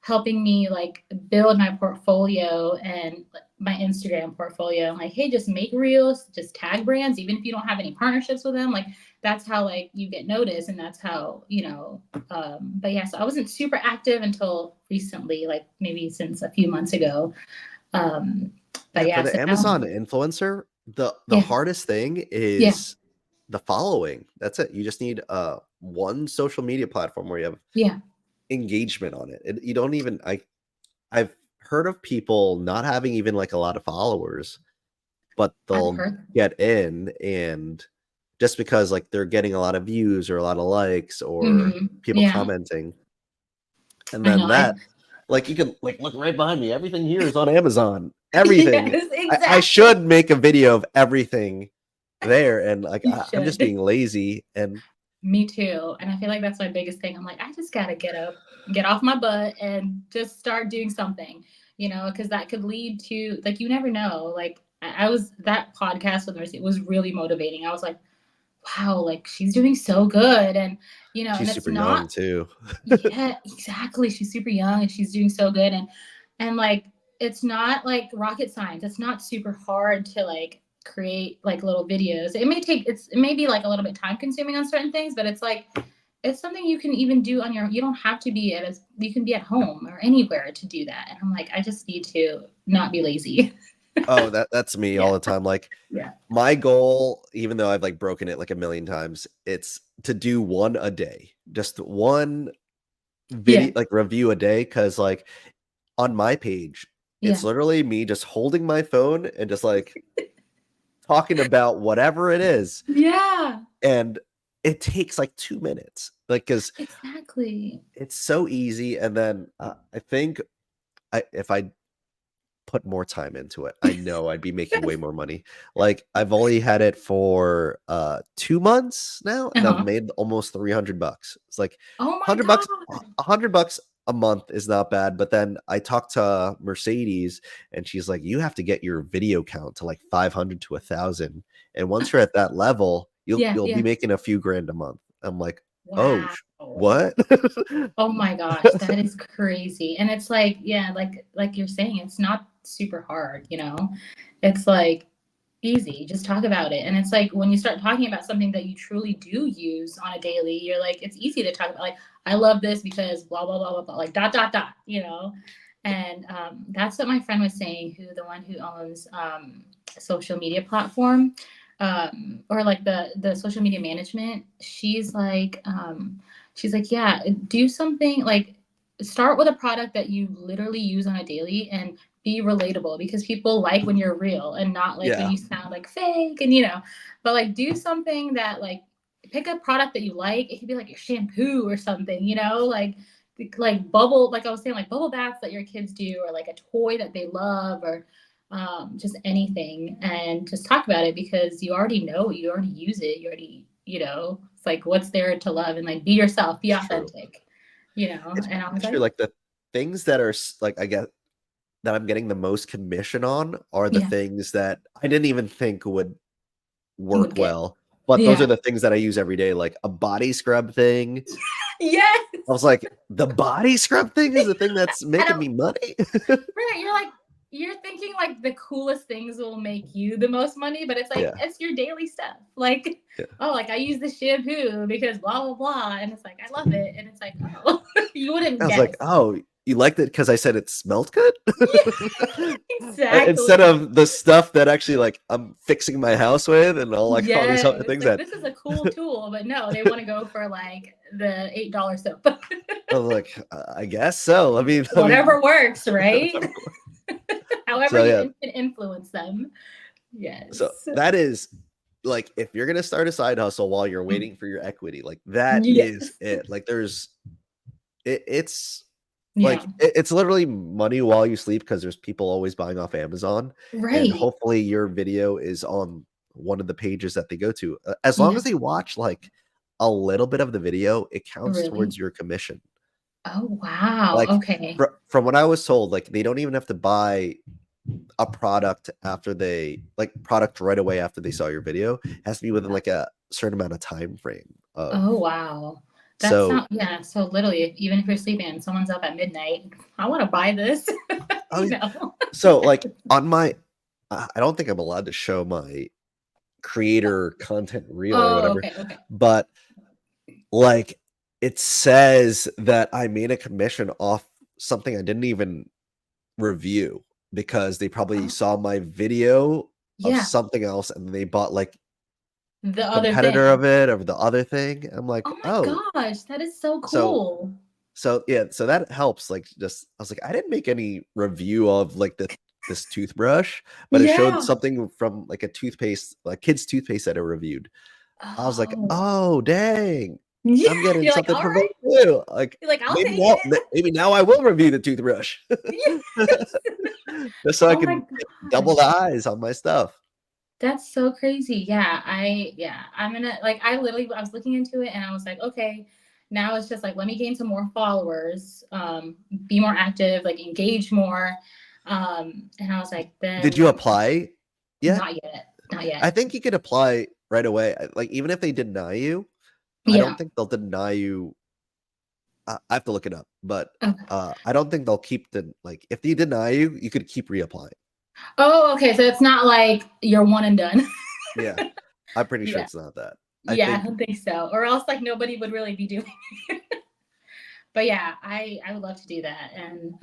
helping me like build my portfolio and my Instagram portfolio. I'm like, hey, just make reels, just tag brands, even if you don't have any partnerships with them. Like that's how like you get noticed, and that's how but yeah, so I wasn't super active until recently, like maybe since a few months ago. But Yeah, for yeah, the so now, Amazon influencer, the yeah, hardest thing yeah, is the following. That's it. You just need one social media platform where you have yeah. engagement on it. You don't even I've heard of people not having even like a lot of followers, but I've they'll heard. get in, and just because like they're getting a lot of views or a lot of likes or people Yeah, commenting, and I know. then that like you can like look right behind me. Everything here is on Amazon. Everything. Yes, I exactly. should make a video of everything there, and like You I'm just being should. lazy. And Me too. And I feel like that's my biggest thing. I'm like, I just got to get up, get off my butt, and just start doing something, because that could lead to, like, you never know. Like, I was, that podcast with Mercy was really motivating. I was like, wow, like she's doing so good. And, you know, and She's it's super young not, too. yeah, exactly. She's super young and she's doing so good. And like, it's not like rocket science. It's not super hard to like create like little videos. It may take, it may be like a little bit time consuming on certain things, but it's like, it's something you can even do on your, you don't have to be at, you can be at home or anywhere to do that. And I'm like, I just need to not be lazy. Oh, that's me all Yeah. the time. Like Yeah. my goal, even though I've like broken it like a million times, it's to do one a day. Just one Yeah. video like review a day, because like on my page, Yeah. it's literally me just holding my phone and just like talking about whatever it is. Yeah. And it takes like 2 minutes. Like, because Exactly. it's so easy. And then I think if I put more time into it, I know I'd be making way more money. Like I've only had it for 2 months now, and I've Uh-huh. made almost $300. It's like Oh my 100 bucks, God. $100 a month is not bad. But then I talked to Mercedes, and she's like, you have to get your video count to like 500 to 1,000. And once you're at that level, Yeah. you'll be Yeah. making a few grand a month. I'm like, oh, Wow. what? Oh my gosh, that is crazy. And it's like, yeah, like you're saying, it's not super hard, you know? It's like easy. Just talk about it. And it's like when you start talking about something that you truly do use on a daily, you're like, it's easy to talk about like, I love this because blah blah blah blah blah, like dot dot dot, you know? And that's what my friend was saying, who the one who owns a social media platform, or like the social media management. She's like, yeah, do something like start with a product that you literally use on a daily and be relatable, because people like when you're real and not like when Yeah, you sound like fake, and you know, but like do something that like pick a product that you like. It could be like your shampoo or something, you know, like bubble, like I was saying, like bubble baths that your kids do, or like a toy that they love, or just anything, and just talk about it, because you already know, you already use it, you already, you know, it's like what's there to love, and like be yourself, be it's true. authentic, you know. And I was It's like, true. Like the things that are like I get that I'm getting the most commission on are the yeah, things that I didn't even think would work would get, well, but those are yeah. the things that I use every day, like a body scrub thing. Yes. I was like, "The body scrub thing is the thing that's I making don't, me money?" right, you're like, you're thinking like the coolest things will make you the most money, but it's like Yeah, it's your daily stuff. Like, yeah. oh, like I use this shampoo because blah blah blah, and it's like I love it, and it's like, oh, you I wouldn't was like, guess. "Oh, you liked it because I said it smelled good?" Yeah, Instead exactly. of the stuff that actually, like, I'm fixing my house with and all these other Yes, things like that this is a cool tool, but no, they want to go for like the $8 soap. I was like, I guess so. Whatever works, right? Whatever. However So, you yeah. can influence them. So Yes. that is like if you're gonna start a side hustle while you're waiting for your equity, like that is Yes. it. Like it's Yeah. like it's literally money while you sleep, because there's people always buying off Amazon, and Right. hopefully your video is on one of the pages that they go to. As long Yeah. as they watch like a little bit of the video, it counts Really? towards your commission. Oh, wow. Like Okay. from what I was told, like they don't even have to buy a product after they like product right away after they saw your video. It has to be within like a certain amount of time frame of Oh, wow. That so sound, yeah. So literally, even if you're sleeping and someone's up at midnight, I want to buy this. oh You yeah. know. So like on my I don't think I'm allowed to show my creator content reel or Oh, whatever, okay. Okay. but like it says that I made a commission off something I didn't even review, because they probably Oh, saw my video of yeah. something else and they bought like The a other competitor thing. of it or the other thing. I'm like, Oh my "Oh." gosh, that is so So cool. yeah, so that helps, like, just I was like, "I didn't make any review of, like, this toothbrush," but it showed Yeah. something from, like, a toothpaste, like, kid's toothpaste that I reviewed. I was like, Oh. "Oh, dang. Yeah. I'm getting You're like, something all from right. them too." Like, You're like, I'll take it. maybe now I will review the toothbrush. Yes. Just so I Oh my can get double the gosh. eyes on my stuff. That's so crazy. Yeah, I'm gonna like I literally I was looking into it and I was like, okay, now it's just like let me gain some more followers, be more active, like engage more. And I was like, Did then you apply? Yeah, Not yet. Not I yet. think you could apply right away. Like even if they deny you, I don't Yeah. think they'll deny you. I have to look it up, but Okay. I don't think they'll keep the like if they deny you, you could keep reapplying. Oh, okay. So it's not like you're one and done. Yeah, I'm pretty sure Yeah. it's not that. I Yeah, I think don't think so. Or else like nobody would really be doing it. But yeah, I would love to do that. And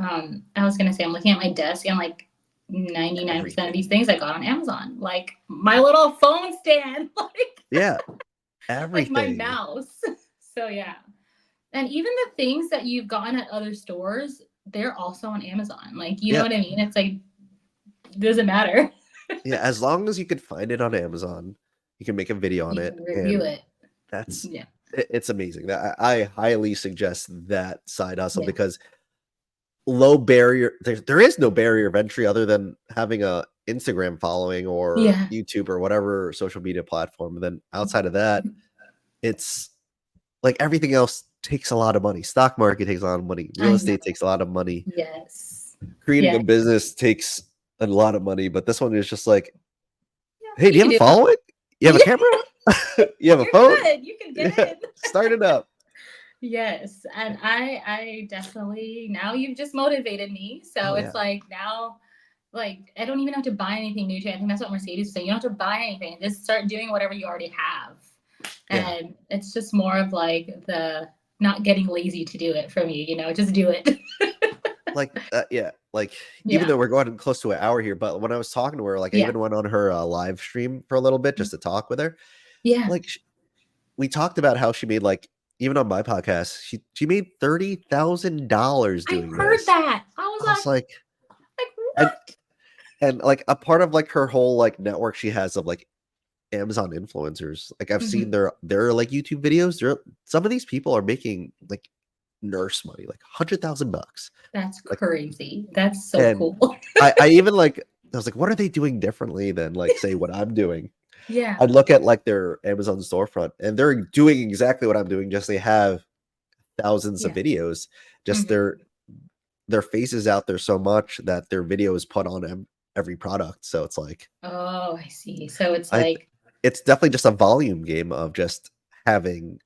I was gonna say I'm looking at my desk and like 99% of everything. these things I got on Amazon. Like my little phone stand, Yeah, like my everything. mouse. So yeah. And even the things that you've gotten at other stores, they're also on Amazon. Like, you know Yeah, what I mean? It's like doesn't matter. yeah. As long as you can find it on Amazon, you can make a video on You it, can review and it. that's Yeah. it's amazing. That I highly suggest that side hustle Yeah. because low barrier. There is no barrier of entry other than having a Instagram following or Yeah. YouTube or whatever social media platform. And then outside of that, it's like everything else takes a lot of money. Stock market takes a lot of money. Real I know. estate takes a lot of money. Yes. Creating Yeah. a business takes a lot of money. But this one is just like, hey, do You you can have a do it. following? You have a Yeah, camera? You have a you're phone? good. You can get Yeah, in. start it up. Yes. And I definitely now you've just motivated me. So Oh it's yeah, like now like I don't even have to buy anything new. I think that's what Mercedes said. You don't have to buy anything. Just start doing whatever you already have. yeah. And it's just more of like the not getting lazy to do it for me, just do it. Like yeah, like even Yeah. though we're going close to an hour here, but when I was talking to her, like I Yeah. even went on her live stream for a little bit just to talk with her. Yeah. Like we talked about how she made like even on my podcast, she made $30,000 I doing heard this. that. I was I was like and what? and like a part of like her whole like network she has of like Amazon influencers. Like I've seen Mhm. their like YouTube videos. Some of these people are making like nurse money, like $100,000. That's Like crazy. That's so and cool. I even like I was like, what are they doing differently than like say what I'm doing? Yeah. I'd look at like their Amazon storefront and they're doing exactly what I'm doing, just they have thousands of Yeah. videos. Just Mhm. their faces out there so much that their video is put on every product. So it's like Oh, I see. So it's I like, it's definitely just a volume game of just having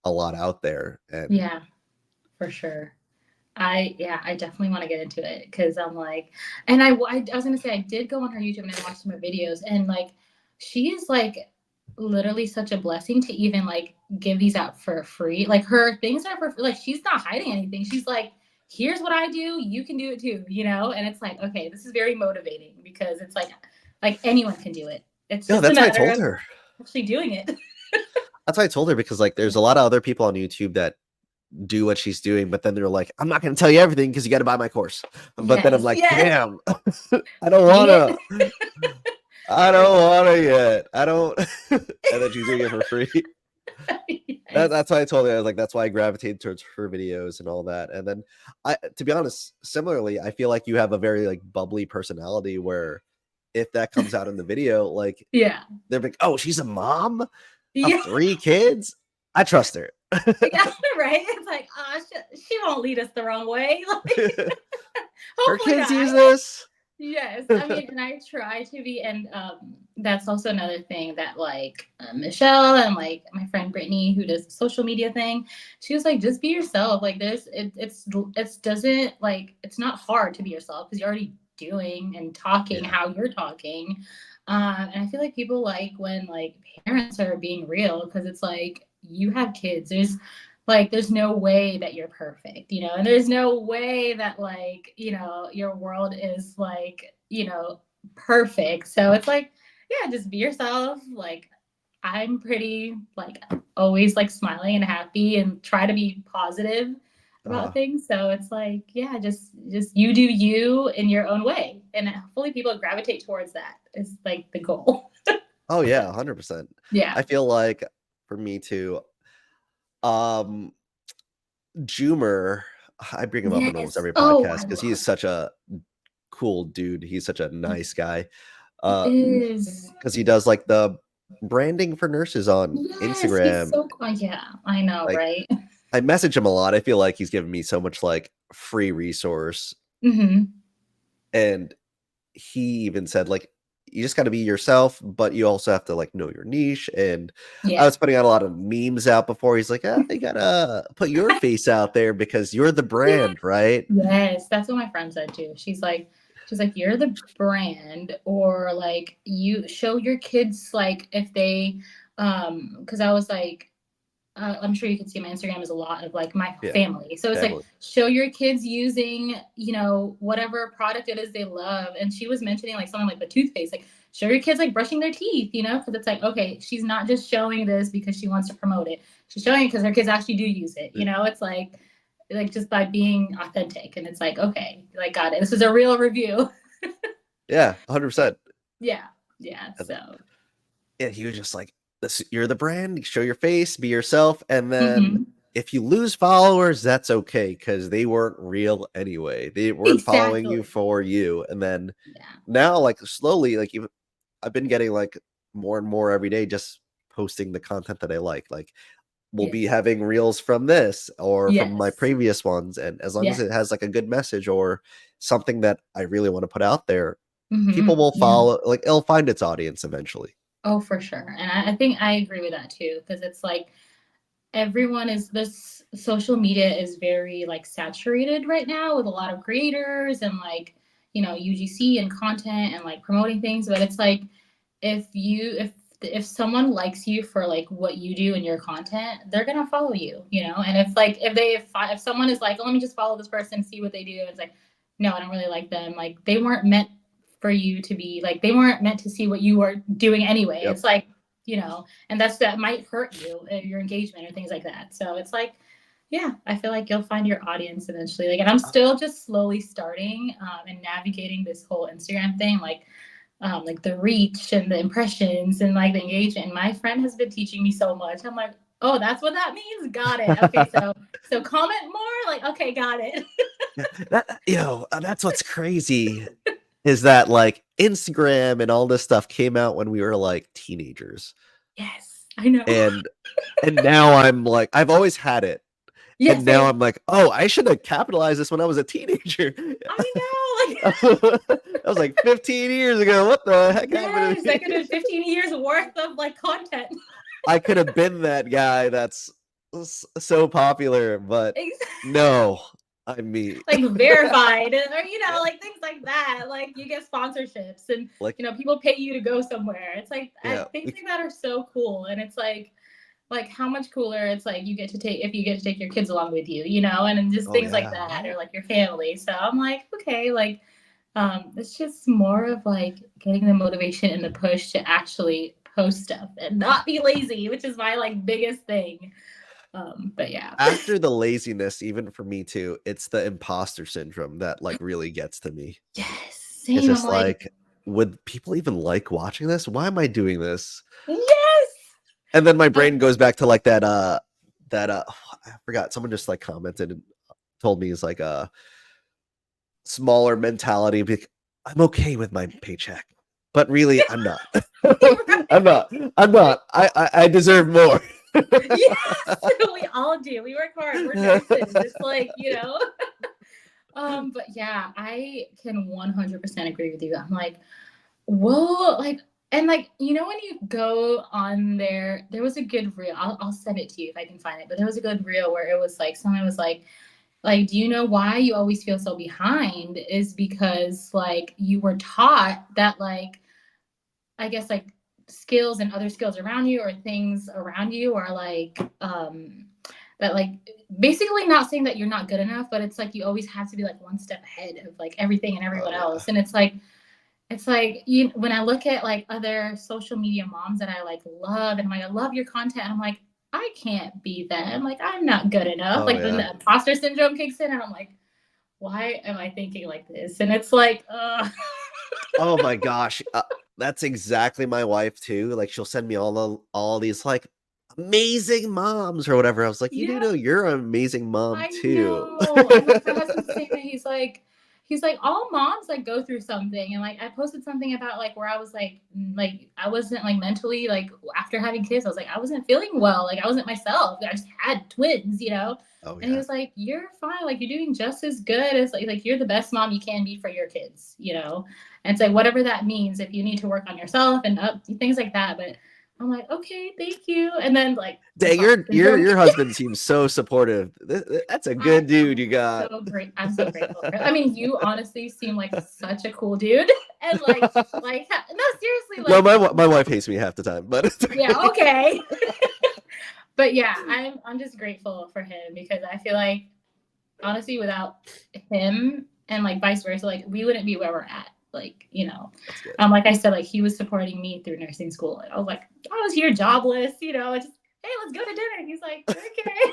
a lot out there. And yeah, for sure. Yeah, I definitely want to get into it because I'm like, and I was gonna say I did go on her YouTube and I watched some of her videos and like, she is like literally such a blessing to even like give these out for free. Like her things are for like she's not hiding anything. She's like, here's what I do, you can do it too. And it's like, okay, this is very motivating because it's like anyone can do it. It's no, just a that's what I matter told of her. actually doing it. That's what I told her because like there's a lot of other people on YouTube that do what she's doing, but then they're like, I'm not going to tell you everything because you got to buy my course. But then I'm Yes, like, yes. damn, I don't want Yet. to. I For don't want to yet. I don't. And then she's doing it for free. yes. That's why I told her. I was like, that's why I gravitated towards her videos and all that. And then to be honest, similarly, I feel like you have a very like bubbly personality where if that comes out in the video, like Yeah. they're like, oh, she's a mom of Yeah. 3 kids. I trust her. Yeah. Right. It's like, she won't lead us the wrong way. Like, Her hopefully kids not. use this. Yes, I mean, and I try to be, and that's also another thing that like Michelle and like my friend Brittany, who does the social media thing, she was like, just be yourself. Like, it's doesn't like it's not hard to be yourself because you're already doing and talking Yeah. how you're talking, and I feel like people like when like parents are being real because it's like you have kids. There's no way that you're perfect. And there's no way that like, your world is like, perfect. So it's like, yeah, just be yourself. Like I'm pretty like always like smiling and happy and try to be positive about Uh, things. So it's like, yeah, just you do you in your own way. And hopefully people gravitate towards that is like the goal. oh yeah, 100%. Yeah. I feel like for me too, um, Jumer, I bring him up in almost Yes. every Oh, podcast I because he is love such a cool dude. He's such a nice guy. he Uh, is. because he does like the branding for nurses on Yes, he's Instagram. so cool. Yeah, I know, Like right? I message him a lot. I feel like he's giving me so much like free resource. Hmm. And he even said like you just got to be yourself, but you also have to like know your niche. And I Yeah. was putting out a lot of memes out before. He's like, you gotta put your face out there because you're the Yeah. brand, right? Yes, that's what my friend said too. She's like, you're the brand, or like you show your kids like if they, because I was like, I'm sure you can see my Instagram is a lot of like my Yeah, family. So it's like family. show your kids using, whatever product it is they love. And she was mentioning like something like the toothpaste, like show your kids like brushing their teeth, because it's like, okay, she's not just showing this because she wants to promote it. She's showing it because her kids actually do use it. It's like just by being authentic. And it's like, okay, like got it. This is a real review. Yeah, 100%. Yeah. Yeah. So Yeah, he was just like, you're the brand, show your face, be yourself. And then mhm. if you lose followers, that's okay because they weren't real anyway. They weren't following you Exactly. for you. And then Yeah. now, like slowly, like even I've been getting like more and more every day, just posting the content that I like. Like we'll be Yes. having reels from this or from my Yes. previous ones. And as long as Yes. it has like a good message or something that I really want to put out there, people Mm-hmm. will Yeah. follow, like it'll find its audience eventually. Oh, for sure. And I think I agree with that too, because it's like everyone is this social media is very like saturated right now with a lot of creators and like, UGC and content and like promoting things. But it's like if someone likes you for like what you do and your content, they're gonna follow you. And if someone is like, oh, let me just follow this person, see what they do, it's like, no, I don't really like them. Like they weren't meant for you to be like they weren't meant to see what you were doing anyway. Yep. It's like, and that might hurt your engagement or things like that. So it's like, yeah, I feel like you'll find your audience eventually. Like, and I'm still just slowly starting and navigating this whole Instagram thing, like the reach and the impressions and like the engagement. My friend has been teaching me so much. I'm like, oh, that's what that means. Got it. Okay, so comment more. Like, okay, got it. That's what's crazy is that like Instagram and all this stuff came out when we were like teenagers. Yes, I know. And now I'm like, I've always had it. Yeah, And now same. I'm like, oh, I should have capitalized this when I was a teenager. I know. Like, That was like 15 years ago. What the heck happened yes, to that could me? have been 15 years worth of like content. I could have been that guy that's so popular, but Exactly. no, I'm me. Like verified or Yeah. like things like that, like you get sponsorships and Like, people pay you to go somewhere. It's like yeah. things like that are so cool. And it's like how much cooler it's like you get to take if you get to take your kids along with you, and then just Oh, things like yeah. that, Right? or like your family. So I'm like, okay, like it's just more of like getting the motivation and the push to actually post stuff and not be lazy, which is my like biggest thing. But yeah. After the laziness, even for me too, it's the imposter syndrome that like really gets to me. Yes, It's same. I'm just like, like, would people even like watching this? Why am I doing this? yes. And then my brain goes back to like that I forgot. Someone just like commented and told me it's like a smaller mentality. I'm okay with my paycheck, but really, I'm not. I'm Right. not. I'm not. I deserve more. Yes, we all do. We work hard. We're nurses. It's like, but yeah, I can 100% agree with you. I'm like, whoa, like, and like, when you go on there was a good reel. I'll send it to you if I can find it. But there was a good reel where it was like, someone was like, do you know why you always feel so behind? Is because like you were taught that like I guess like skills and other skills around you or things around you are like that like basically not saying that you're not good enough, but it's like you always have to be like one step ahead of like everything and everyone Oh yeah. else. And it's like when I look at like other social media moms that I like love and I'm like, I love your content, and I'm like, I can't be them. Like I'm not good enough. Oh Like then yeah. the imposter syndrome kicks in and I'm like, why am I thinking like this? And it's like, Oh my gosh. That's exactly my wife too. Like she'll send me all these like amazing moms or whatever. I was like, you do yeah. know you're an amazing mom I too. know. And like my husband's the same way. he's like, all moms like go through something. And like I posted something about like where I was like I wasn't like mentally like after having kids, I was like, I wasn't feeling well, like I wasn't myself. I just had twins, you know. Oh And he yeah. was like, you're fine, like you're doing just as good as like you're the best mom you can be for your kids, you know. And it's like whatever that means, if you need to work on yourself and things like that. But I'm like, okay, thank you. And then like Dang, your husband seems so supportive. That's a good dude you got. So great. I'm so grateful for it. I mean, you honestly seem like such a cool dude. And like no, seriously, No, like my wife hates me half the time, but yeah, okay. But yeah, I'm just grateful for him because I feel like honestly without him and like vice versa, like we wouldn't be where we're at. Like, you know, that's good. like I said, like he was supporting me through nursing school. And I was like, I was here jobless, you know, just hey, let's go to dinner. He's like, okay.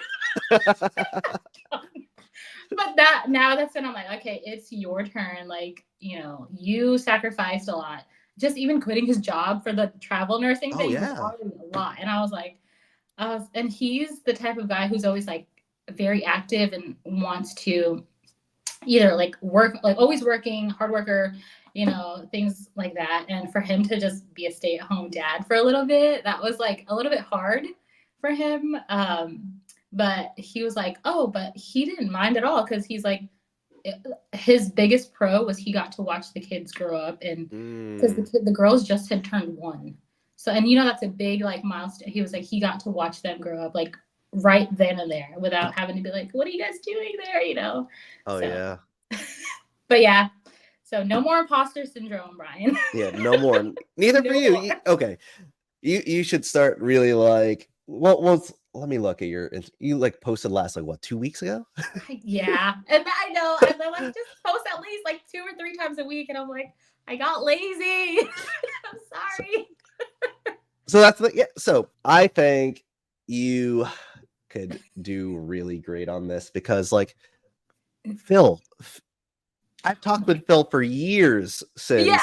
But that's when I'm like, okay, it's your turn. Like, you know, you sacrificed a lot. Just even quitting his job for the travel nursing thing was already a lot. And I was like, and he's the type of guy who's always like very active and wants to either like work, like always working, hard worker, you know, things like that. And for him to just be a stay-at-home dad for a little bit, that was like a little bit hard for him. But he was like, oh, but he didn't mind at all because he's like, his biggest pro was he got to watch the kids grow up, and because the girls just had turned 1, so and you know that's a big like milestone. He was like he got to watch them grow up like right then and there without having to be like, what are you guys doing there, you know. Oh so, yeah. But yeah, so no more imposter syndrome, Brian. Yeah, no more. Neither No for you. more. Okay, you should start really like. Well, let me look at you like posted last like what 2 weeks ago. Yeah, and I know, and then like just post at least like 2 or 3 times a week, and I'm like, I got lazy. I'm sorry. So that's yeah. So I think you could do really great on this because like Phil, I've talked with Phil for years since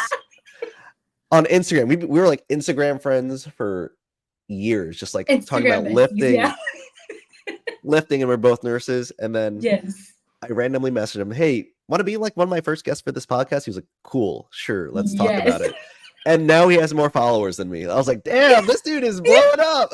on Instagram. We were like Instagram friends for years, just like talking about Instagram lifting, yeah. lifting, and we're both nurses. And then Yes. I randomly messaged him, "Hey, want to be like one of my first guests for this podcast?" He was like, "Cool, sure, let's talk about it." And now he has more followers than me. I was like, "Damn, this dude is blowing up."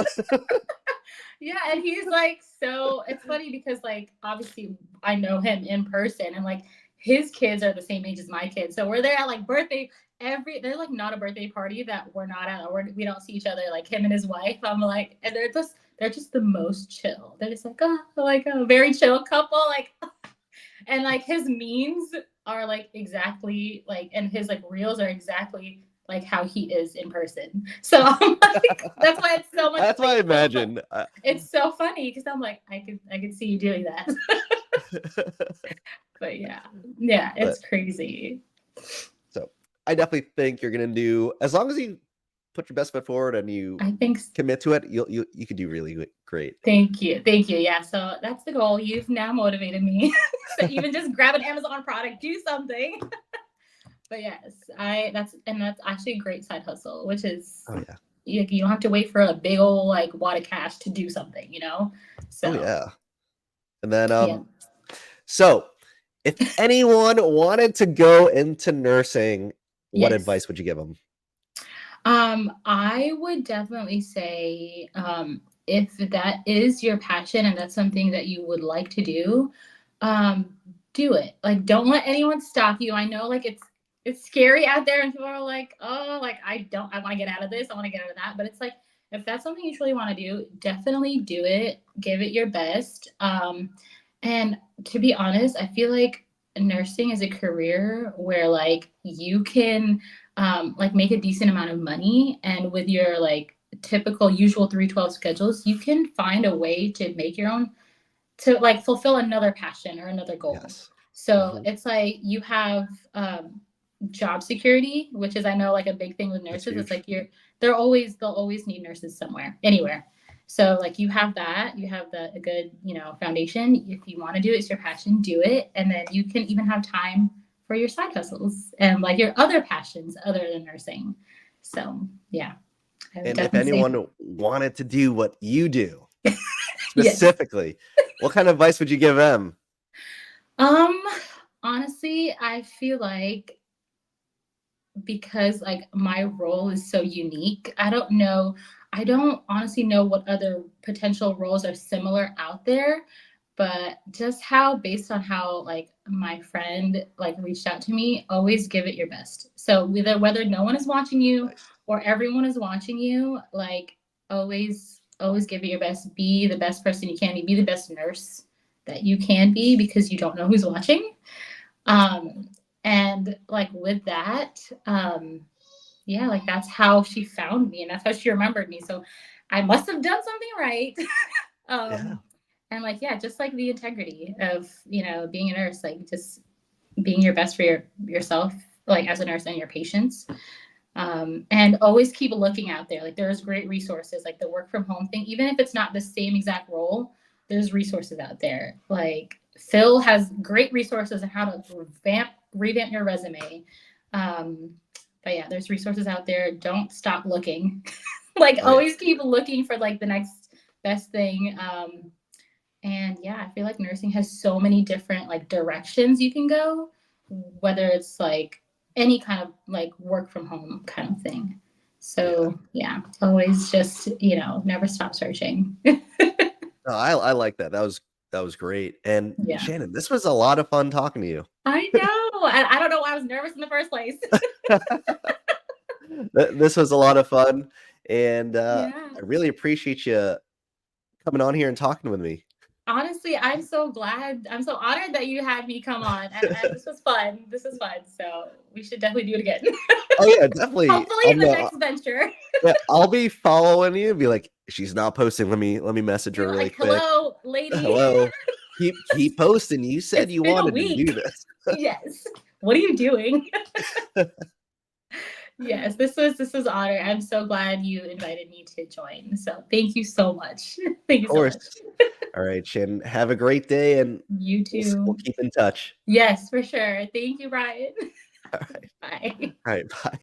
Yeah, and he's like, so it's funny because like obviously I know him in person, and like his kids are the same age as my kids, so we're there at like birthday there's like not a birthday party that we're not at, or we don't see each other, like him and his wife. I'm like, and they're just the most chill. They're just like a very chill couple, like, and like his memes are like exactly like, and his like reels are exactly like how he is in person. So I'm like, that's why it's so much. That's why I imagine. It's so funny because I'm like, I could see you doing that. But yeah, it's crazy. So I definitely think you're gonna do, as long as you put your best foot forward and you commit to it, you could do really great. Thank you. Yeah, so that's the goal. You've now motivated me. So even just grab an Amazon product, do something. But yes, that's actually a great side hustle, which is you don't have to wait for a big old like wad of cash to do something, you know. So and then so if anyone wanted to go into nursing, what advice would you give them? I would definitely say if that is your passion and that's something that you would like to do, do it. Like, don't let anyone stop you. I know like it's scary out there and people are like, oh, like I want to get out of this, I want to get out of that. But it's like, if that's something you truly want to do, definitely do it. Give it your best. And to be honest, I feel like nursing is a career where like you can like make a decent amount of money, and with your like typical usual 312 schedules, you can find a way to make your own, to like fulfill another passion or another goal. So it's like you have job security, which is, I know, like a big thing with nurses. It's like they'll always need nurses somewhere, anywhere. So like you have that, you have a good, you know, foundation. If you want to do it, it's your passion, do it. And then you can even have time for your side hustles and like your other passions other than nursing. So yeah. And if anyone wanted to do what you do specifically, what kind of advice would you give them? Honestly, I feel like because like my role is so unique, I don't honestly know what other potential roles are similar out there, but just how based on how like my friend like reached out to me, always give it your best. So whether no one is watching you Nice. or everyone is watching you, like always give it your best. Be the best person you can be. Be the best nurse that you can be because you don't know who's watching. Um, and like with that, yeah, like that's how she found me and that's how she remembered me. So I must have done something right. Yeah. And like, yeah, just like the integrity of, being a nurse, like just being your best for yourself, like as a nurse and your patients. And always keep looking out there. Like there's great resources, like the work from home thing, even if it's not the same exact role, there's resources out there. Like Phil has great resources on how to revamp your resume. Um, but yeah, there's resources out there. Don't stop looking. Like Oh yeah. always keep looking for like the next best thing. And yeah, I feel like nursing has so many different like directions you can go, whether it's like any kind of like work from home kind of thing. Yeah. So yeah, always just, never stop searching. No, I like that. That was great. And Yeah. Shannon, this was a lot of fun talking to you. I know. I don't know why I was nervous in the first place. This was a lot of fun, and Yeah. I really appreciate you coming on here and talking with me. Honestly, I'm so glad. I'm so honored that you had me come on. And this was fun. This was fun. So we should definitely do it again. Oh yeah, definitely. Hopefully in the next venture. Yeah, I'll be following you and be like, she's not posting. Let me message her You're really like, quick. hello, lady. Hello. Keep posting. You said It's you been a wanted to do week. this. Yes. What are you doing? Yes, this was honor. I'm so glad you invited me to join. So thank you so much. Thank you Of so much. course. All right, Shannon. Have a great day, and You we'll too. keep in touch. Yes, for sure. Thank you, Brian. All right. Bye. All right. Bye.